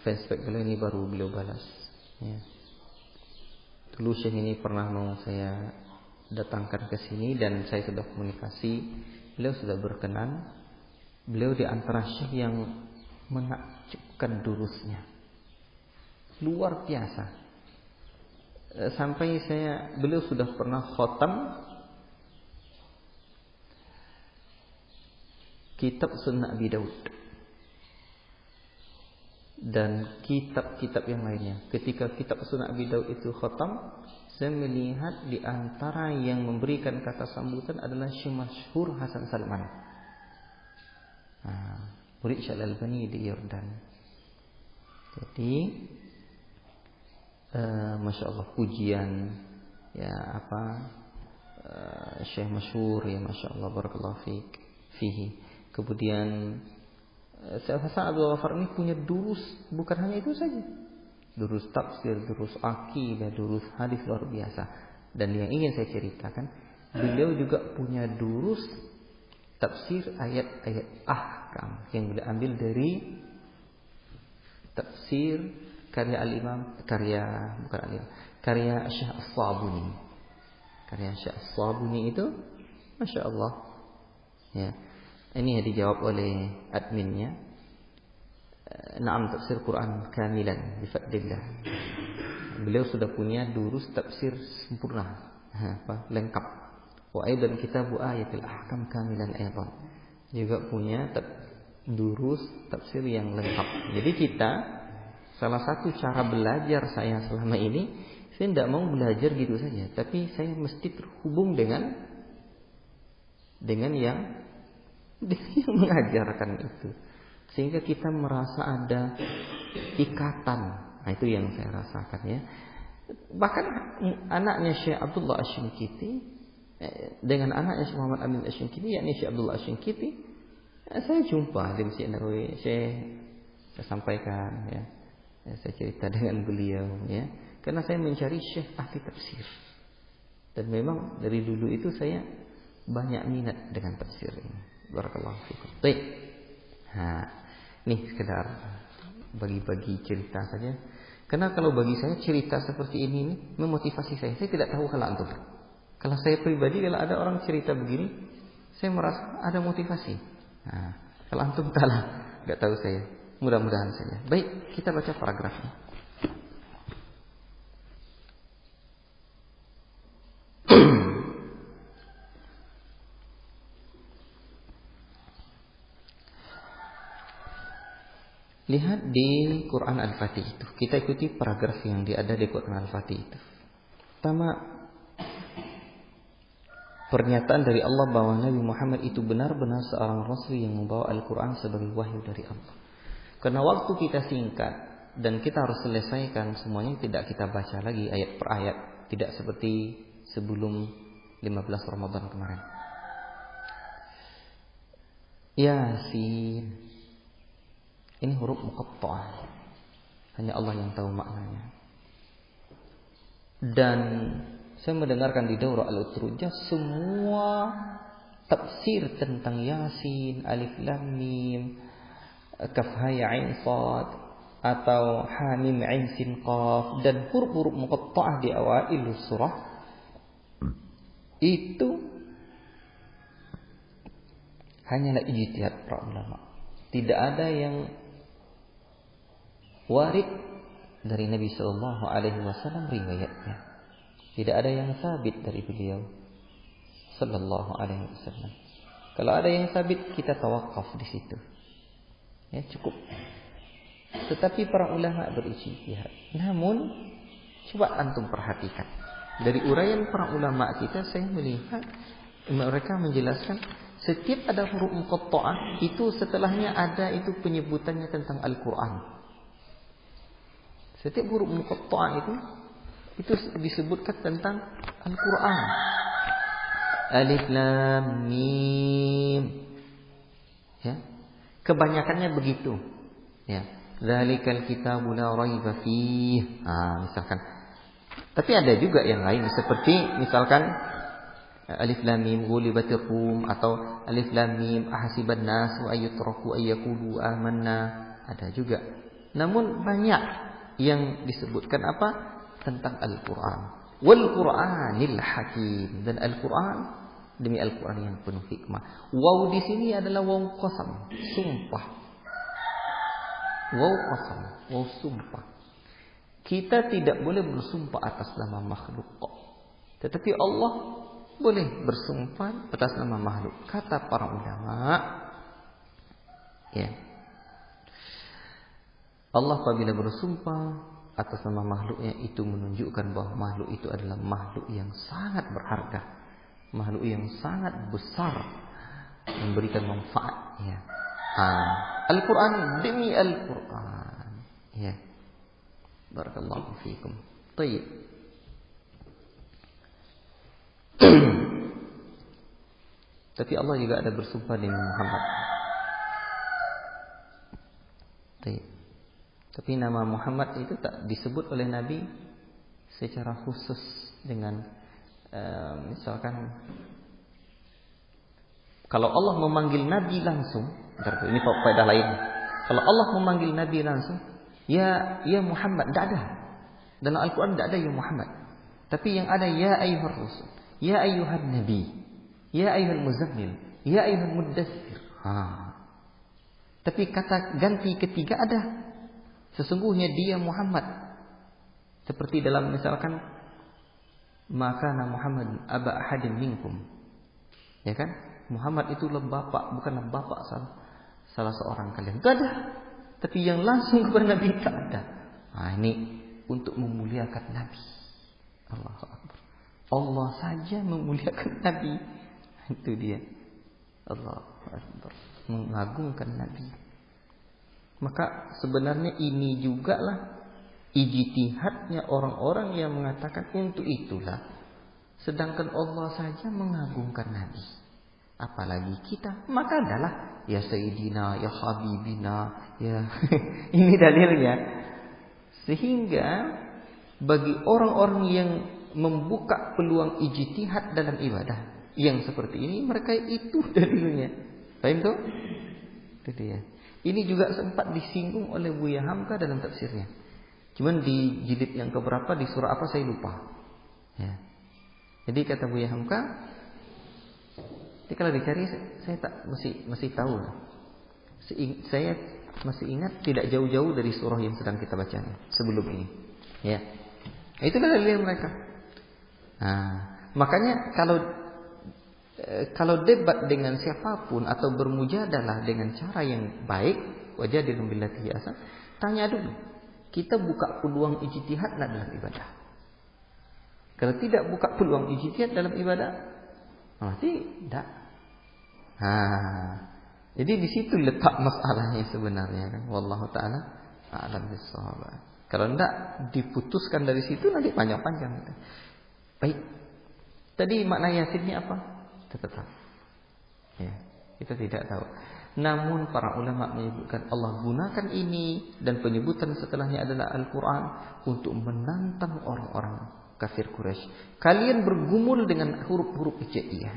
Facebook beliau, ini baru beliau balas. Ya. Dulu syekh ini pernah mau saya datangkan ke sini dan saya sudah komunikasi. Beliau sudah berkenan. Beliau di antara syekh yang menakjubkan durusnya, luar biasa. Sampai beliau sudah pernah khatam kitab Sunnah Abi Daud dan kitab-kitab yang lainnya. Ketika kitab Sunnah Abi Daud itu khatam, saya melihat di antara yang memberikan kata sambutan adalah Syekh masyhur Hasan Salman, murid Syekh Al-Albani di Yordan. Jadi Masya Allah, pujian Syekh masyhur, ya Masya Allah, barakallahu fihi. Kemudian Syekh Hasan Abdul Ghaffar ini punya durus, bukan hanya itu saja, durus tafsir, durus akidah, durus hadis luar biasa. Dan yang ingin saya ceritakan, beliau juga punya durus tafsir ayat-ayat ahkam yang beliau ambil dari tafsir karya Syekh As-Sabuni. Karya Syekh As-Sabuni itu Masya Allah, ya. Ini dijawab oleh adminnya. Naam, tafsir Quran kamilan bifadlillah. Beliau sudah punya durus tafsir sempurna, lengkap. Wa aidan kitabu ayatil ahkam kamilan aidan. Juga punya durus tafsir yang lengkap. Jadi salah satu cara belajar saya selama ini, saya tidak mau belajar gitu saja, tapi saya mesti terhubung dengan yang mengajarkan itu, sehingga kita merasa ada ikatan. Nah, itu yang saya rasakan, ya. Bahkan anaknya Syekh Abdullah Asy-Syinkiti dengan anaknya Syekh Muhammad Amin Asy-Syinkiti, yakni Syekh Abdullah Asy-Syinkiti, saya jumpa di Masjid Nabawi. Saya sampaikan, ya. Saya cerita dengan beliau, ya, karena saya mencari syekh ahli tafsir, dan memang dari dulu itu saya banyak minat dengan tafsir ini. Barakallahu fikum. Baik. Nih sekedar bagi-bagi cerita saja. Karena kalau bagi saya cerita seperti ini memotivasi saya. Saya tidak tahu kalau antum. Kalau saya pribadi, kalau ada orang cerita begini, saya merasa ada motivasi. Kalau antum enggak tahu saya. Mudah-mudahan saja. Baik, kita baca paragrafnya. Lihat di Quran Al-Fatih itu. Kita ikuti paragraf yang ada di Quran Al-Fatih itu. Pertama, pernyataan dari Allah bahwa Nabi Muhammad itu benar-benar seorang Rasul yang membawa Al-Quran sebagai wahyu dari Allah. Karena waktu kita singkat dan kita harus selesaikan semuanya, tidak kita baca lagi ayat per ayat. Tidak seperti sebelum 15 Ramadan kemarin. Yasin. Ini huruf muqatta'ah. Hanya Allah yang tahu maknanya. Dan saya mendengarkan di daurah Al-Utrujah semua tafsir tentang Yasin, Alif Lam Mim, Kaf Ha Ya Ain Shad, atau Ha Mim Ain Sin Qaf, dan huruf-huruf muqatta'ah di awal surah itu hanyalah ijtihad para ulama. Tidak ada yang warid dari Nabi Sallallahu Alaihi Wasallam riwayatnya. Tidak ada yang sabit dari beliau Sallallahu Alaihi Wasallam. Kalau ada yang sabit, kita tawakaf di situ. Ya, cukup. Tetapi para ulama berijtihad. Namun, coba antum perhatikan. Dari uraian para ulama kita, saya melihat mereka menjelaskan setiap ada huruf muqatta'ah itu setelahnya ada itu penyebutannya tentang Al-Quran. Setiap huruf muqatta'ah itu disebutkan tentang Al-Quran. Alif Lam Mim. Ya. Kebanyakannya begitu. Ya. Dzalikal kitabu la raiba fih. Misalkan. Tapi ada juga yang lain seperti misalkan Alif Lam Mim ghulibatir rum atau Alif Lam Mim ahasiban nas wa ayyutraku ayyaqulu amanna. Ada juga. Namun banyak yang disebutkan apa? Tentang Al-Qur'an. Wal Qur'anil Hakim, dan Al-Qur'an demi Al-Qur'an yang penuh hikmah. Waw di sini adalah waw qasam, sumpah. Waw qasam, waw sumpah. Kita tidak boleh bersumpah atas nama makhluk. Tetapi Allah boleh bersumpah atas nama makhluk. Kata para ulama, ya. Allah apabila bersumpah atas nama makhluknya itu menunjukkan bahwa makhluk itu adalah makhluk yang sangat berharga, makhluk yang sangat besar, memberikan manfaat. Ya. Al-Quran demi Al-Quran. Ya. Barakallahu fiikum. Baik. Tapi Allah juga ada bersumpah dengan Muhammad. Baik. Tapi nama Muhammad itu tak disebut oleh Nabi secara khusus dengan misalkan kalau Allah memanggil Nabi langsung, ini faedah lain. Kalau Allah memanggil Nabi langsung, ya Muhammad, tidak ada. Dalam Al-Quran tidak ada ya Muhammad. Tapi yang ada ya ayyuhar rasul, ya ayyuhan nabi, ya ayyuhal muzammil, ya ayyuhal muddathir. Tapi kata ganti ketiga ada. Sesungguhnya dia Muhammad. Seperti dalam misalkan maka Muhammad aba ahadin minkum. Ya kan? Muhammad itulah bapak, bukanlah bapak salah seorang kalian. Tidak ada. Tapi yang langsung kepada Nabi tak ada. Ini untuk memuliakan Nabi. Allahu Akbar. Allah saja memuliakan Nabi. Itu dia. Allahu Akbar. Mengagungkan Nabi. Maka sebenarnya ini juga lah ijtihadnya orang-orang yang mengatakan untuk itulah. Sedangkan Allah saja mengagungkan Nabi. Apalagi kita. Maka adalah ya Sayyidina, ya Habibina, ya ini dalilnya. Sehingga bagi orang-orang yang membuka peluang ijtihad dalam ibadah yang seperti ini, mereka itu dalilnya. Paham tuh? Itu dia. Ini juga sempat disinggung oleh Buya Hamka dalam tafsirnya. Cuman di jilid yang keberapa di surah apa saya lupa. Ya. Jadi kata Buya Hamka, jadi kalau dicari saya tak masih tahu. Saya masih ingat tidak jauh-jauh dari surah yang sedang kita bacanya sebelum ini. Ya. Itulah dalil mereka. Makanya kalau debat dengan siapapun atau bermujadalah dengan cara yang baik, wajadilhum billati hiya ahsan, tanya dulu. Kita buka peluang ijtihad dalam ibadah. Kalau tidak buka peluang ijtihad dalam ibadah, tidak. Jadi di situ letak masalahnya sebenarnya kan. Wallahu taala a'lam bissawab. Kalau tidak diputuskan dari situ nanti panjang-panjang. Baik. Tadi makna Yasinnya apa? Tetap. Ya, kita tidak tahu. Namun para ulama menyebutkan Allah gunakan ini dan penyebutan setelahnya adalah Al-Quran untuk menantang orang-orang kafir Quraisy. Kalian bergumul dengan huruf-huruf hijaiyah.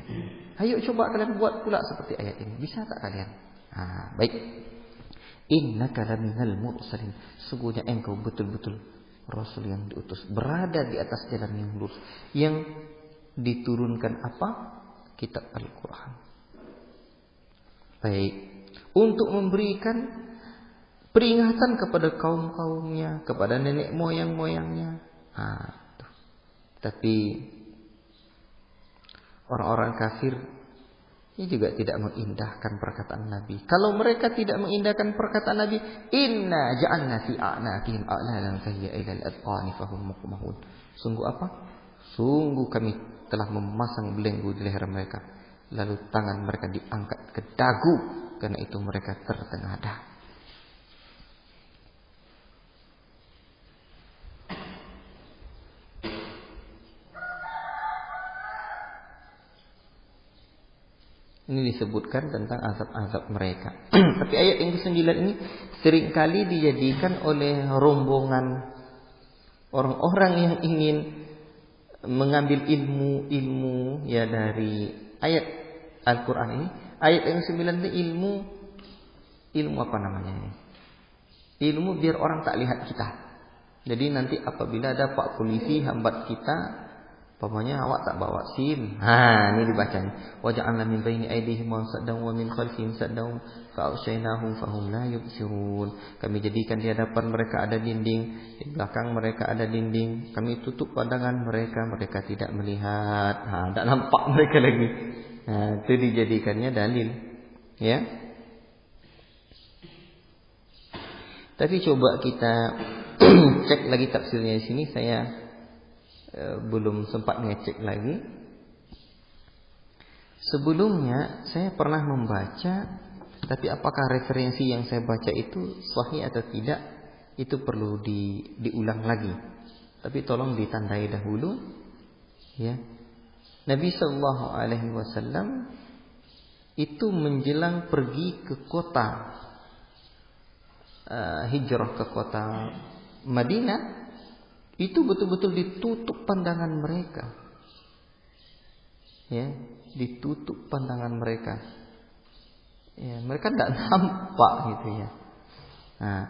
Ayo coba kalian buat pula seperti ayat ini. Bisa tak kalian? Baik. Innaka laminal mursalin. Sungguhnya engkau betul-betul Rasul yang diutus, berada di atas jalan yang lurus, yang diturunkan apa? Kitab Al-Quran. Baik. Untuk memberikan peringatan kepada kaum-kaumnya, kepada nenek moyang-moyangnya. Tapi orang-orang kafir ini juga tidak mengindahkan perkataan Nabi. Kalau mereka tidak mengindahkan perkataan Nabi, inna ja'alna fi a'naqihim a'lalan fahiya ilal adqani fahum muqmahun. Sungguh apa? Sungguh kami telah memasang belenggu di leher mereka, lalu tangan mereka diangkat ke dagu, karena itu mereka tertengadah. Ini disebutkan tentang azab-azab mereka. Tapi ayat yang ke-9 ini seringkali dijadikan oleh rombongan orang-orang yang ingin mengambil ilmu ya dari ayat Al-Quran ini. Ayat yang ke-9 itu ilmu apa namanya ini? Ilmu biar orang tak lihat kita. Jadi nanti apabila ada pak polisi hambat kita, umpamanya awak tak bawa SIM. Ini dibacanya. Wa ja'alna min baini aydihim saddan wa min khalfihim saddan fa aghshaynahum fahum la yubsirun. Kami jadikan di hadapan mereka ada dinding, di belakang mereka ada dinding. Kami tutup pandangan mereka, mereka tidak melihat. Tak nampak mereka lagi. Itu dijadikannya dalil. Ya. Tapi coba kita cek lagi tafsirnya di sini. Saya belum sempat ngecek lagi. Sebelumnya saya pernah membaca, tapi apakah referensi yang saya baca itu sahih atau tidak, itu perlu diulang lagi. Tapi tolong ditandai dahulu, ya. Nabi Sallallahu Alaihi Wasallam itu menjelang pergi ke kota hijrah ke kota Madinah, itu betul-betul ditutup pandangan mereka. Ya, ditutup pandangan mereka. Ya, mereka tidak nampak gitu ya. Nah,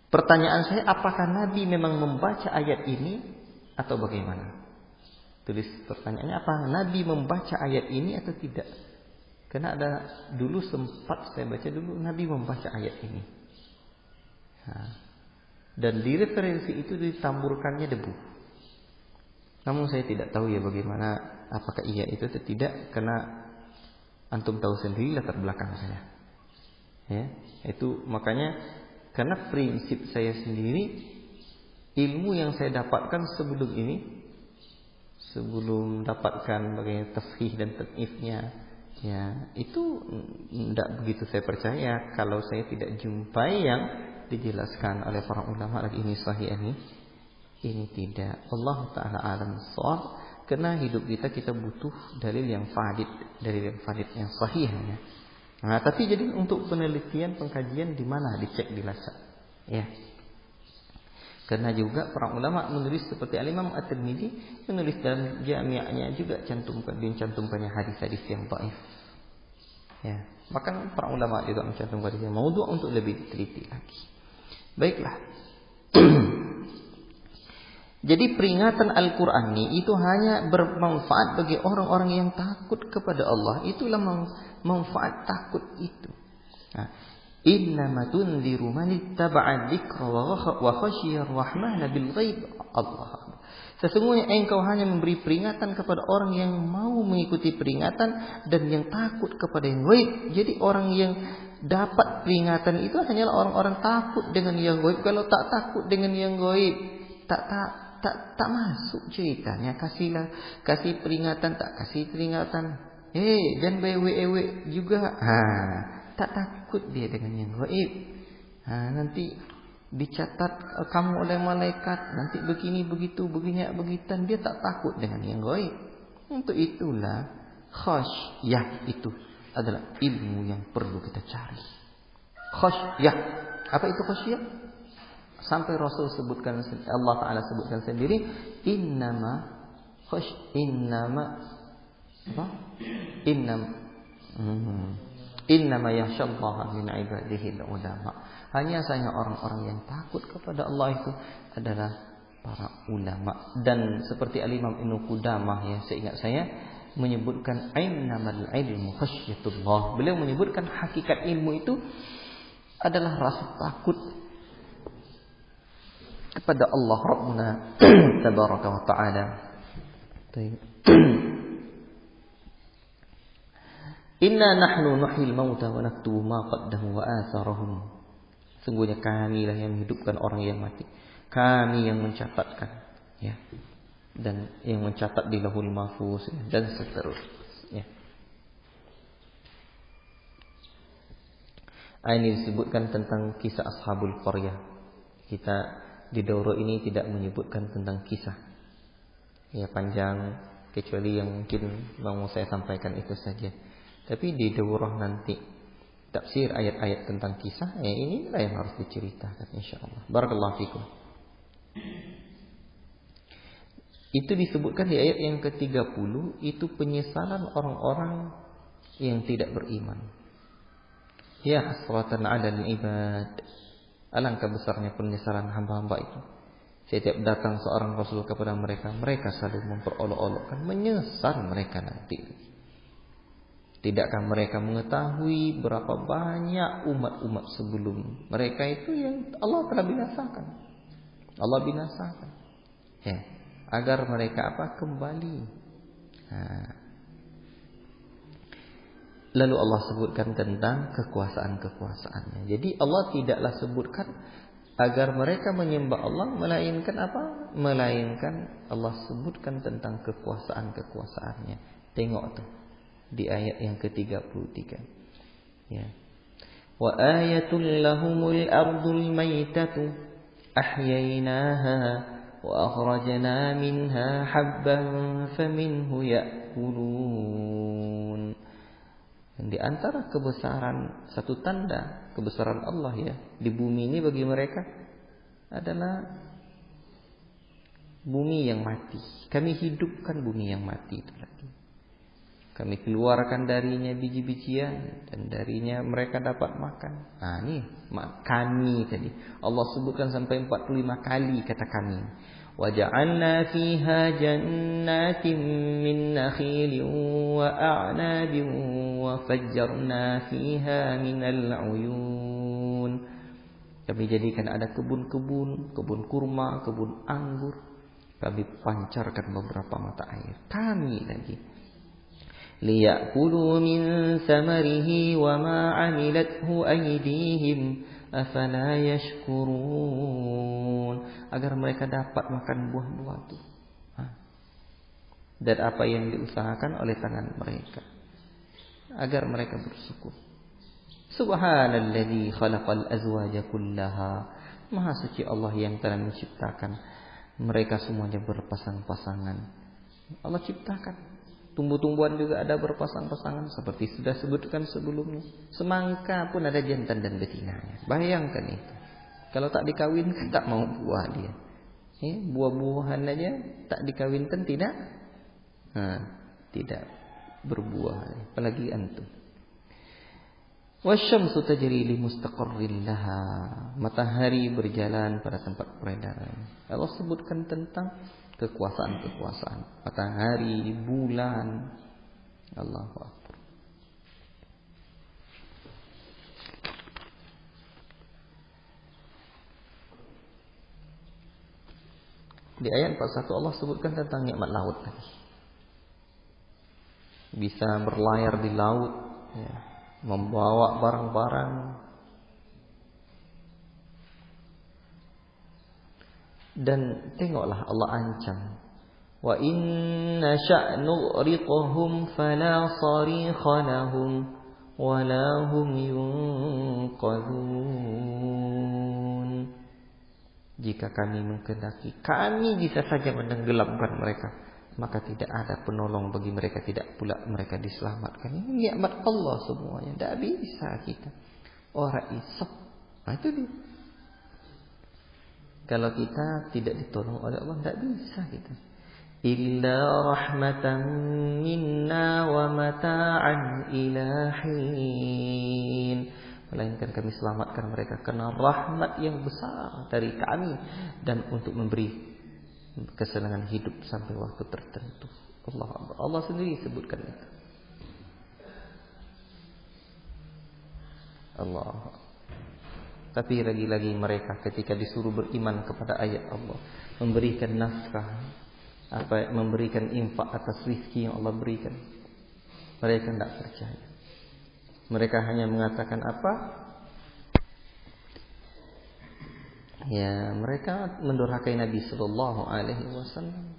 pertanyaan saya, apakah Nabi memang membaca ayat ini atau bagaimana? Tulis pertanyaannya, apa Nabi membaca ayat ini atau tidak? Karena ada dulu sempat saya baca dulu Nabi membaca ayat ini. Dan di referensi itu ditamburkannya debu. Namun saya tidak tahu ya bagaimana, apakah iya itu atau tidak, karena antum tahu sendiri latar belakang saya. Ya, itu makanya karena prinsip saya sendiri, ilmu yang saya dapatkan sebelum ini, sebelum dapatkan bagaimana tafsir dan tad'ifnya, ya itu tidak begitu saya percaya kalau saya tidak jumpai yang dijelaskan oleh para ulama lagi ini sahih ini tidak. Allah Ta'ala alam shawab. Karena hidup kita butuh dalil yang valid, yang sahih ya. Nah, tapi jadi untuk penelitian pengkajian di mana dicek dilacak ya. Karena juga para ulama menulis seperti Al-Imam At-Tirmidzi menulis dalam jami'nya juga dicantumkannya hadis-hadis yang dhaif. Ya, bahkan para ulama juga mencantumkan hadis yang maudhu' untuk lebih diteliti lagi. Baiklah. Jadi peringatan Al-Quran ini itu hanya bermanfaat bagi orang-orang yang takut kepada Allah. Itulah manfaat takut itu. Innama tunziru man ittaba'a dzikra wa khasyiya ar-rahmana bil ghaib. Allah. Sesungguhnya engkau hanya memberi peringatan kepada orang yang mau mengikuti peringatan dan yang takut kepada yang ghaib. Jadi orang yang dapat peringatan itu hanyalah orang-orang takut dengan yang gaib. Kalau tak takut dengan yang gaib, tak masuk ceritanya. Kasih peringatan, tak kasih peringatan. Jangan bewe juga. Tak takut dia dengan yang gaib. Nanti dicatat kamu oleh malaikat. Nanti begini begitu, begini begitan. Dia tak takut dengan yang gaib. Untuk itulah khasyah itu adalah ilmu yang perlu kita cari. Khasyah. Apa itu khasyah? Sampai Rasul sebutkan, Allah Ta'ala sebutkan sendiri, innama yakhsyallaha min ibadihi ulama. Hanya saja orang-orang yang takut kepada Allah itu adalah para ulama. Dan seperti Al-Imam Ibnu Qudamah ya, seingat saya menyebutkan innamal ilmu khasyatullah. Beliau menyebutkan hakikat ilmu itu adalah rasa takut kepada Allah Rabbuna tabaraka wa ta'ala. Inna nahnu nuhyil mauta wa naktubu ma qaddamu wa atharahum. Sungguhnya kamilah yang menghidupkan orang yang mati. Kami yang mencatatkan ya. Dan yang mencatat di Lauhul Mahfuz dan seterusnya. Ini disebutkan tentang kisah Ashabul Qaryah. Kita di daurah ini tidak menyebutkan tentang kisah. Ya panjang, kecuali yang mungkin mau saya sampaikan itu saja. Tapi di daurah nanti tafsir ayat-ayat tentang kisah, inilah yang harus diceritakan insyaallah. Barakallahu fikum. Itu disebutkan di ayat yang ke-30, itu penyesalan orang-orang yang tidak beriman. Ya hasratan 'alal ibad. Alangkah besarnya penyesalan hamba-hamba itu. Setiap datang seorang rasul kepada mereka, mereka selalu memperolok-olokkan, menyesal mereka nanti. Tidakkah mereka mengetahui berapa banyak umat-umat sebelum mereka itu yang Allah telah binasakan. Allah binasakan. Ya, agar mereka kembali. Lalu Allah sebutkan tentang kekuasaan-kekuasaannya. Jadi Allah tidaklah sebutkan agar mereka menyembah Allah, melainkan melainkan Allah sebutkan tentang kekuasaan-kekuasaannya. Tengok tuh di ayat yang ke-33. Ya. Wa ayatul lahumul ardul maitatu ahyainaha wa akhrajna minha habban faminhu ya'kulun. Di antara kebesaran, satu tanda kebesaran Allah ya di bumi ini bagi mereka adalah bumi yang mati. Kami hidupkan bumi yang mati itu lagi. Kami keluarkan darinya biji-bijian dan darinya mereka dapat makan. Nah, ini kami tadi. Allah sebutkan sampai 45 kali kata kami. وَجَعَلْنَا فِيهَا جَنَّاتٍ مِّن نَخِيلٍ وَأَعْنَابٍ وَفَجَّرْنَا فِيهَا مِنَ الْعُيُونِ. Kami jadikan ada kebun-kebun, kebun kurma, kebun anggur. Kami pancarkan beberapa mata air. Kami lagi. لِيَأْكُلُوا مِنْ ثَمَرِهِ وَمَا عَمِلَتْهُ أَيْدِيهِمْ أَفَلَا يَشْكُرُونَ. Agar mereka dapat makan buah-buah itu. Dan apa yang diusahakan oleh tangan mereka. Agar mereka bersyukur. Subhanalladzi khalaqal azwaja kullaha. Maha suci Allah yang telah menciptakan mereka semuanya berpasang-pasangan. Allah ciptakan. Tumbuh-tumbuhan juga ada berpasang-pasangan seperti sudah sebutkan sebelumnya. Semangka pun ada jantan dan betinanya. Bayangkan itu. Kalau tak dikawinkan tak mau buah dia. Ya, buah-buahan aja tak dikawinkan tidak berbuah. Apalagi antum. Wasyamsu tajri li mustaqarrin laha. Matahari berjalan pada tempat peredaran. Allah sebutkan tentang kekuasaan-kekuasaan. Matahari, bulan. Allahu Akbar. Di ayat 41 Allah sebutkan tentang nikmat laut tadi. Bisa berlayar di laut, ya, membawa barang-barang. Dan tengoklah Allah ancam. Wa inna sya'nu riqhum fala sarikha lahum wa la hum yunqadhun. Jika kami menghendaki, kami bisa saja menenggelamkan mereka, maka tidak ada penolong bagi mereka, tidak pula mereka diselamatkan. Ini nikmat Allah semuanya. Tidak bisa kita orang isap. Nah itu dia. Kalau kita tidak ditolong oleh Allah, tidak bisa kita. Illa rahmatan minna wa mata'an ilahin. Melainkan kami selamatkan mereka karena rahmat yang besar dari kami dan untuk memberi kesenangan hidup sampai waktu tertentu. Allah sendiri sebutkan itu. Allah. Tapi lagi-lagi mereka ketika disuruh beriman kepada ayat Allah, memberikan nafkah, memberikan infak atas rezeki yang Allah berikan, mereka tidak percaya. Mereka hanya mengatakan apa? Ya, mereka mendurhakai Nabi sallallahu alaihi wasallam.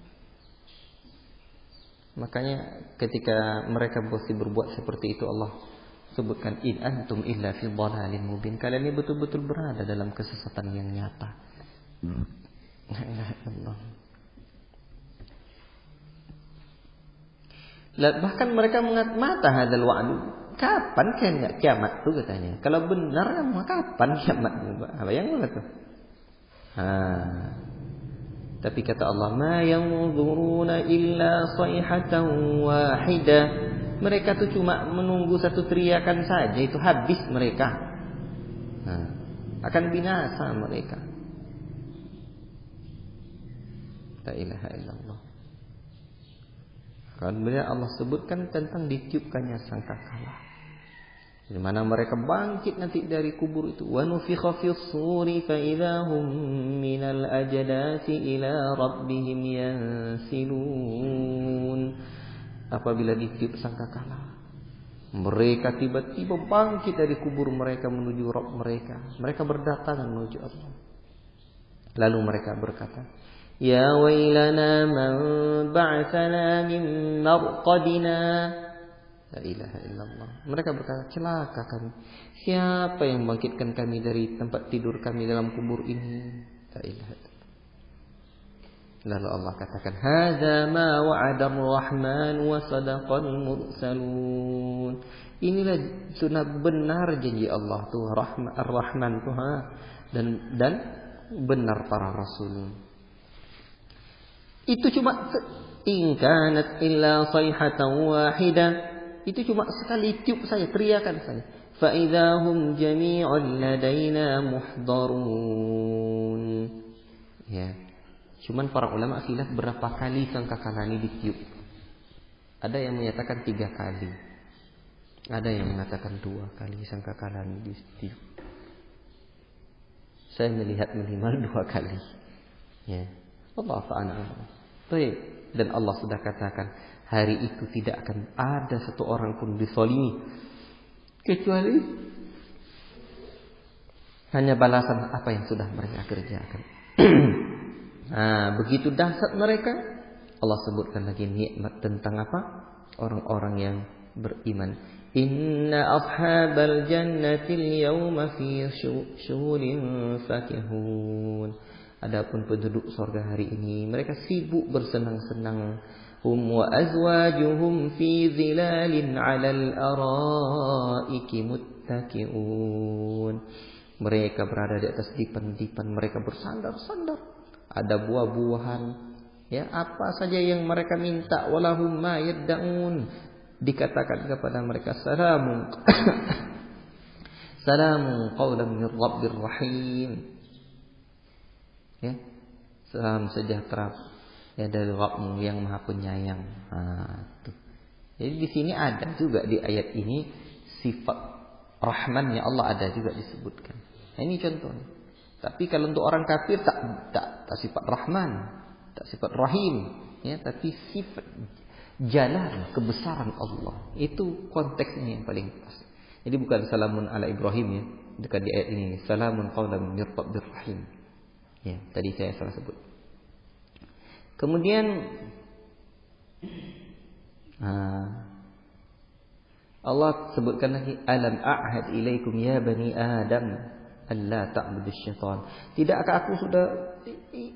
Makanya ketika mereka masih berbuat seperti itu, Allah sebutkan in antum illa fi dhalalin mubin. Kalian ini betul-betul berada dalam kesesatan yang nyata. La ilaha illallah. Bahkan mereka mengatakan mata hadal wa'du. kapan kiamat tuh katanya? Kalau benar kapan kiamat? Apa yang mana tuh? Tapi kata Allah, ma yanzuruna illa sayhatan wahidah. Mereka tuh cuma menunggu satu teriakan saja, itu habis mereka. Akan binasa mereka. La ilaha illallah. Kemudian Allah sebutkan tentang ditiupkannya sangkakala, di mana mereka bangkit nanti dari kubur itu. Wa nufikha fis suri fa idahum minal ajdati ila rabbihim yansilun. Apabila ditiup sangkakala, mereka tiba-tiba bangkit dari kubur mereka menuju Rabb mereka. Mereka berdatangan menuju Allah. Lalu mereka berkata, ya wailana man ba'athana min marqadina. La ilaha illallah. Mereka berkata, celaka kami. Siapa yang membangkitkan kami dari tempat tidur kami dalam kubur ini? La ilaha illallah. Lalu Allah katakan, hadza ma wa'ada ar-rahman wa sadaqal mursalun. Inilah sunnah benar janji Allah tuh, Ar-Rahman tuh, dan benar para rasul. Itu cuma in kanat illa sayhatan wahidah. Itu cuma sekali tiup saja, teriakan saja. Fa idahum jami'un ladaina muhdarun. Ya. Cuman para ulama khilaf berapa kali sangkakala ini ditiup. Ada yang menyatakan 3 kali. Ada yang mengatakan 2 kali sangkakala ini ditiup. Saya melihat minimal 2 kali. Ya. Allah ta'ala. Baik. Dan Allah sudah katakan, hari itu tidak akan ada satu orang pun disolimi, kecuali hanya balasan apa yang sudah mereka kerjakan. Begitu dahsyat mereka. Allah sebutkan lagi nikmat tentang apa? Orang-orang yang beriman. Inna ashabal jannati al-yawma fi syughulin fakihun. Adapun penduduk surga hari ini, mereka sibuk bersenang-senang. Hum wa azwajuhum fi zilalin 'alal araiki muttaqiun. Mereka berada di atas dipan-dipan, mereka bersandar-sandar. Ada buah-buahan, ya, apa saja yang mereka minta, walahum ma yad'un. Dikatakan kepada mereka, salamun salamun qaulan min rabbir rahim. Ya, salam sejahtera ya dari Rabbmu yang Maha Penyayang. Tuh. Jadi di sini ada juga di ayat ini sifat Rahman ya Allah ada juga disebutkan. Nah, ini contohnya. Tapi kalau untuk orang kafir tak sifat Rahman, tak sifat Rahim, ya, tapi sifat jalan kebesaran Allah. Itu konteksnya yang paling pas. Jadi bukan salamun ala Ibrahim ya, dekat di ayat ini salamun qaulan min rabbir rahim. Ya, tadi saya salah sebut. Kemudian Allah sebutkan lagi, alam a'had ilaikum ya bani Adam alla ta'budus syaitan. Tidakkah aku sudah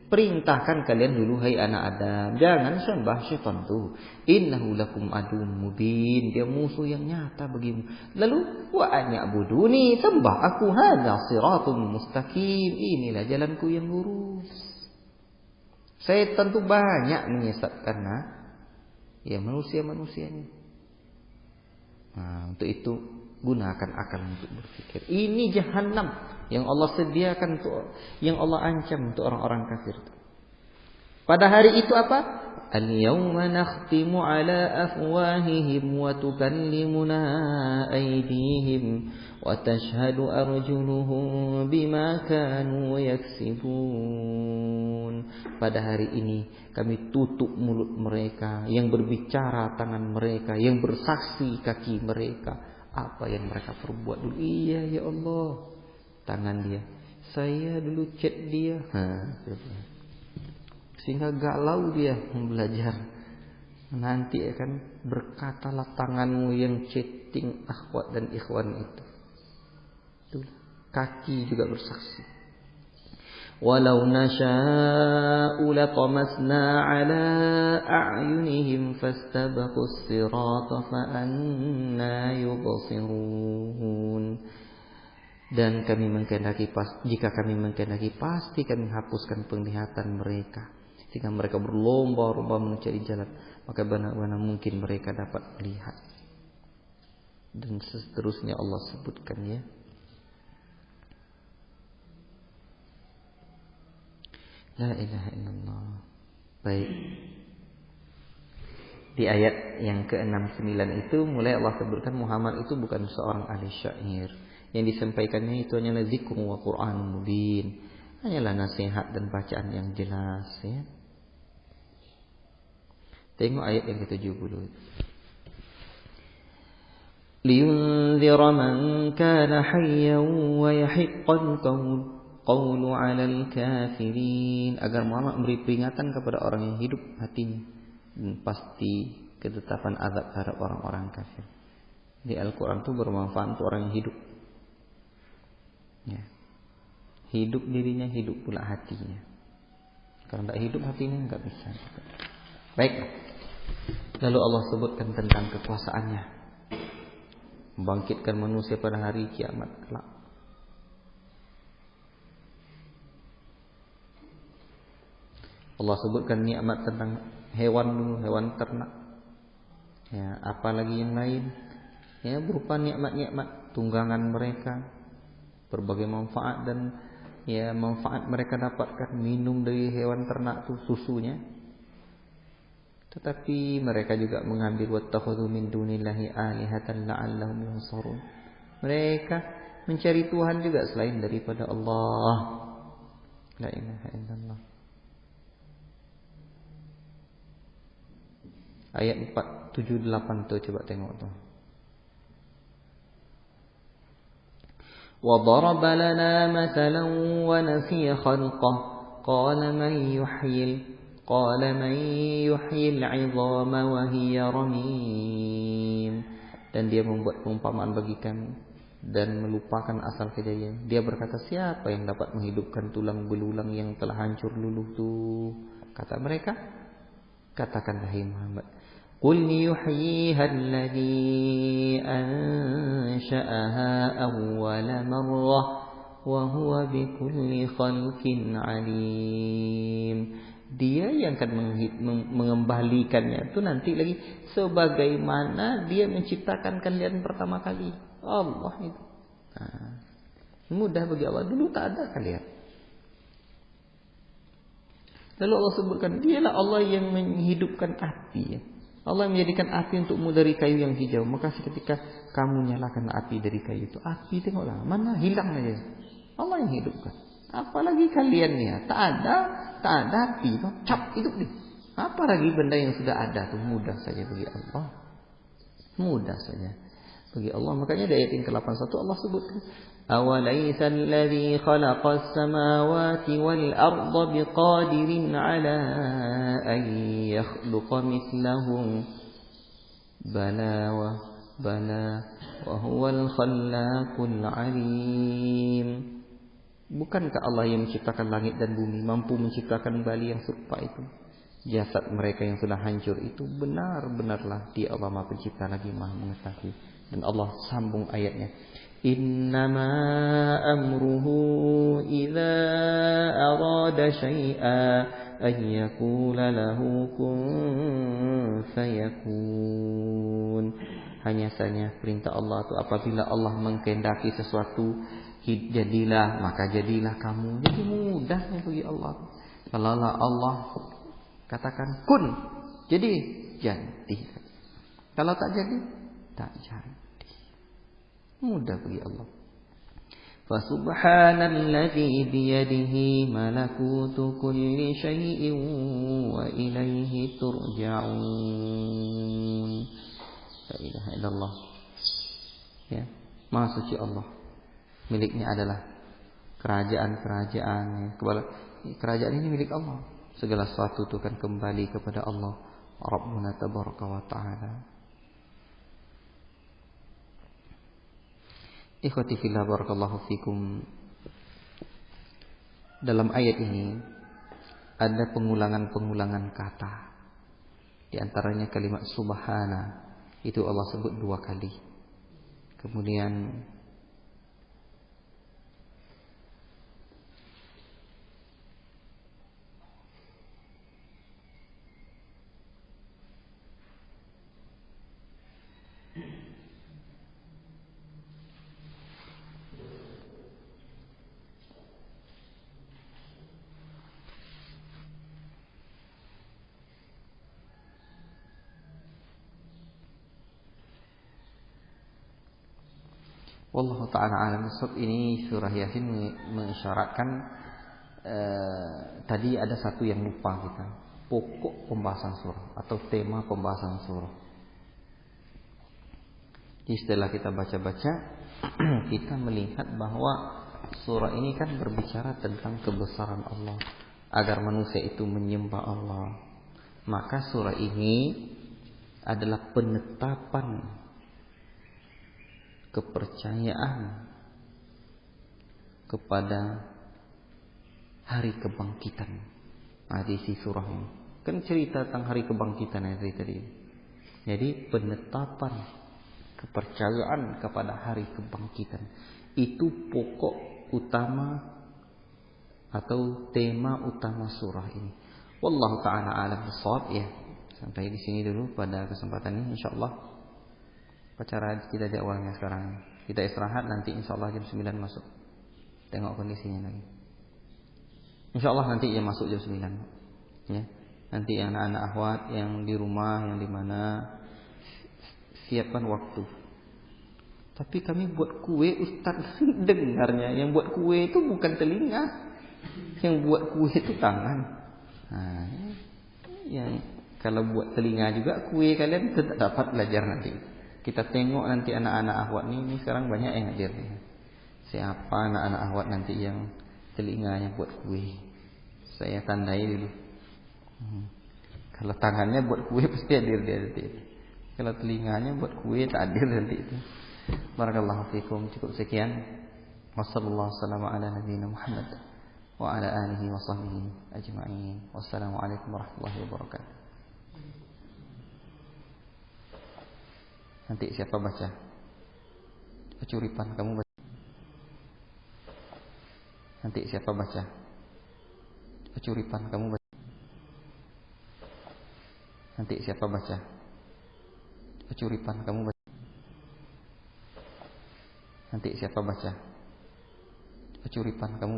perintahkan kalian dulu hai anak Adam, jangan sembah syaitan tuh. Innahu lakum aduwwum mubin, dia musuh yang nyata bagimu. Lalu wa anya'buduni, sembah aku, hadza siratun mustaqim, inilah jalanku yang lurus. Setan tuh banyak menyesatkan ya manusia-manusianya. Untuk itu gunakan akal untuk berpikir. Ini jahanam yang Allah sediakan untuk, yang Allah ancam untuk orang-orang kafir. Pada hari itu apa? Al-yawma nakhtimu ala afwahihim wa tukallimuna aydihim wa tashhadu arjuluhum bima kanu yaksibun. Pada hari ini kami tutup mulut mereka, yang berbicara tangan mereka, yang bersaksi kaki mereka, apa yang mereka perbuat dulu. Iya ya Allah, tangan dia, saya dulu chat dia, sehingga galau dia belajar. Nanti akan berkatalah tanganmu yang chatting akhwat dan ikhwan itu. Tuh, kaki juga bersaksi. Walau nasha'u latamasna 'ala a'yunihim fastabaqus sirata fa anna yubsirun. Dan kami mengkehendaki jika kami mengkehendaki pasti kami hapuskan penglihatan mereka sehingga mereka berlomba-lomba mencari jalan, maka bagaimana mungkin mereka dapat melihat. Dan seterusnya Allah sebutkan ya. La ilaha illallah. Baik. Di ayat yang ke-69 itu mulai Allah sebutkan Muhammad itu bukan seorang ahli syair. Yang disampaikannya itu hanyalah zikr wa Qur'an mubin. Hanyalah nasihat dan bacaan yang jelas ya. Tengok ayat yang ke-70. Liyunzira man kana hayyan wa yahiqqal qawlu 'alal kafirin. Agar Muhammad memberi peringatan kepada orang yang hidup hatinya dan pasti ketetapan azab terhadap orang-orang kafir. Di Al-Quran itu bermanfaat untuk orang yang hidup. Ya. Hidup dirinya, hidup pula hatinya. Kalau tidak hidup hatinya enggak bisa. Baik. Lalu Allah sebutkan tentang kekuasaannya, membangkitkan manusia pada hari kiamat kelak. Allah sebutkan nikmat tentang hewan dulu, hewan ternak. Ya, apalagi yang lain. Ya, berupa nikmat-nikmat tunggangan mereka, berbagai manfaat dan ya manfaat mereka dapatkan minum dari hewan ternak itu susunya. Tetapi mereka juga mengambil wattakhadhu min dunillahi alihatan la'allahum yansarun. Mereka mencari Tuhan juga selain daripada Allah. La ilaha illallah. Ayat 478 tuh coba tengok tuh. وَضَرَبَ لَنَا مَثَلًا وَنَسِيَ خَلْقَهُ قَالَ مَنْ يُحْيِي الْعِظَامَ وَهِيَ رَمِيمٌ. Dan dia membuat perumpamaan bagi kami dan melupakan asal kejadian. Dia berkata, siapa yang dapat menghidupkan tulang belulang yang telah hancur luluh tuh? Kata mereka, katakanlah hai Muhammad, قُلْ يُحْيِيهَا الَّذِي أَنشَأَهَا أَوَّلَ مَرَّةٍ وَهُوَ بِكُلِّ خَلْقٍ عَلِيمٌ. Dia yang akan mengembalikannya itu nanti lagi sebagaimana dia menciptakan kalian pertama kali. Allah itu. Mudah bagi Allah. Dulu tak ada kalian. Lalu Allah sebutkan, dialah Allah yang menghidupkan api ya. Allah menjadikan api untukmu dari kayu yang hijau. Maka seketika kamu nyalakan api dari kayu itu, api tengoklah mana hilang aja. Allah yang hidupkan. Apalagi kalian ya, tak ada api, cap hidup nih. Apa lagi benda yang sudah ada tuh, mudah saja bagi Allah. Mudah saja bagi Allah. Makanya di ayat yang ke-81 Allah sebutkan, awalaysa alladhi khalaqas samawati wal arda biqadirin ala an yakhluqa mithlahum bala wa huwal khallaqul alim. Bukankah Allah yang menciptakan langit dan bumi, mampu menciptakan kembali yang serupa itu? Jasad mereka yang sudah hancur itu benar-benarlah Dia Allah Maha Pencipta lagi Maha Mengetahui. Dan Allah sambung ayatnya, innama amruhu idza arada syai'an an yaqula lahu kun fayakun. Hanya saja perintah Allah itu apabila Allah mengkehendaki sesuatu, jadilah, maka jadilah kamu. Jadi mudahnya bagi Allah. Kalau Allah katakan kun, jadi. Kalau tak jadi, tak jadi. Mudah bagi Allah. Fasubhanalladzi biyadihi malakutu kulli syai'in wa ilaihi turja'un. La ilaha illallah. Ya, Maha suci Allah. Miliknya adalah kerajaan-kerajaan. Kerajaan ini milik Allah. Segala sesuatu itu kan kembali kepada Allah Rabbuna tabaraka wa ta'ala. Ikhwati fillah barakallahu fikum. dalam ayat ini ada pengulangan-pengulangan kata. Di antaranya kalimat subhana, itu Allah sebut 2 kali. Kemudian wallahu ta'ala alam. Ini surah Yasin mengisyaratkan tadi ada satu yang lupa kita, pokok pembahasan surah atau tema pembahasan surah. Jadi setelah kita baca-baca kita melihat bahwa surah ini kan berbicara tentang kebesaran Allah, agar manusia itu menyembah Allah. Maka surah ini adalah penetapan kepercayaan kepada hari kebangkitan. Di isi surah ini kan cerita tentang hari kebangkitan tadi. Jadi penetapan kepercayaan kepada hari kebangkitan itu pokok utama atau tema utama surah ini. Wallahu ta'ala a'lam bissawab ya. Sampai di sini dulu pada kesempatan ini, insyaallah. Acara kita di awalnya sekarang. Kita istirahat, nanti insyaallah jam 9 masuk. Tengok kondisinya lagi. Insyaallah nanti jam masuk jam 9. Ya. Nanti anak-anak akhwat yang di rumah, yang di mana, siapkan waktu. Tapi kami buat kue, Ustaz dengarnya yang buat kue itu bukan telinga. Yang buat kue itu tangan. Nah, yang kalau buat telinga juga kue kalian tetap dapat belajar nanti. Kita tengok nanti anak-anak akhwat ini sekarang banyak yang hadir. Siapa anak-anak akhwat nanti yang telinganya buat kue? Saya tandai dulu. Kalau tangannya buat kue pasti hadir dia nanti. Kalau telinganya buat kue tak hadir nanti itu. Barakallahu fikum. Cukup sekian. Wassallallahu ala nabiyina Muhammad wa ala alihi wa sahbihi ajma'in. Wassalamualaikum warahmatullahi wabarakatuh. Nanti siapa baca? Kecuripan kamu baca. Nanti siapa baca? Kecuripan kamu baca. Nanti siapa baca? Kecuripan kamu baca. Nanti siapa baca? Kecuripan kamu baca.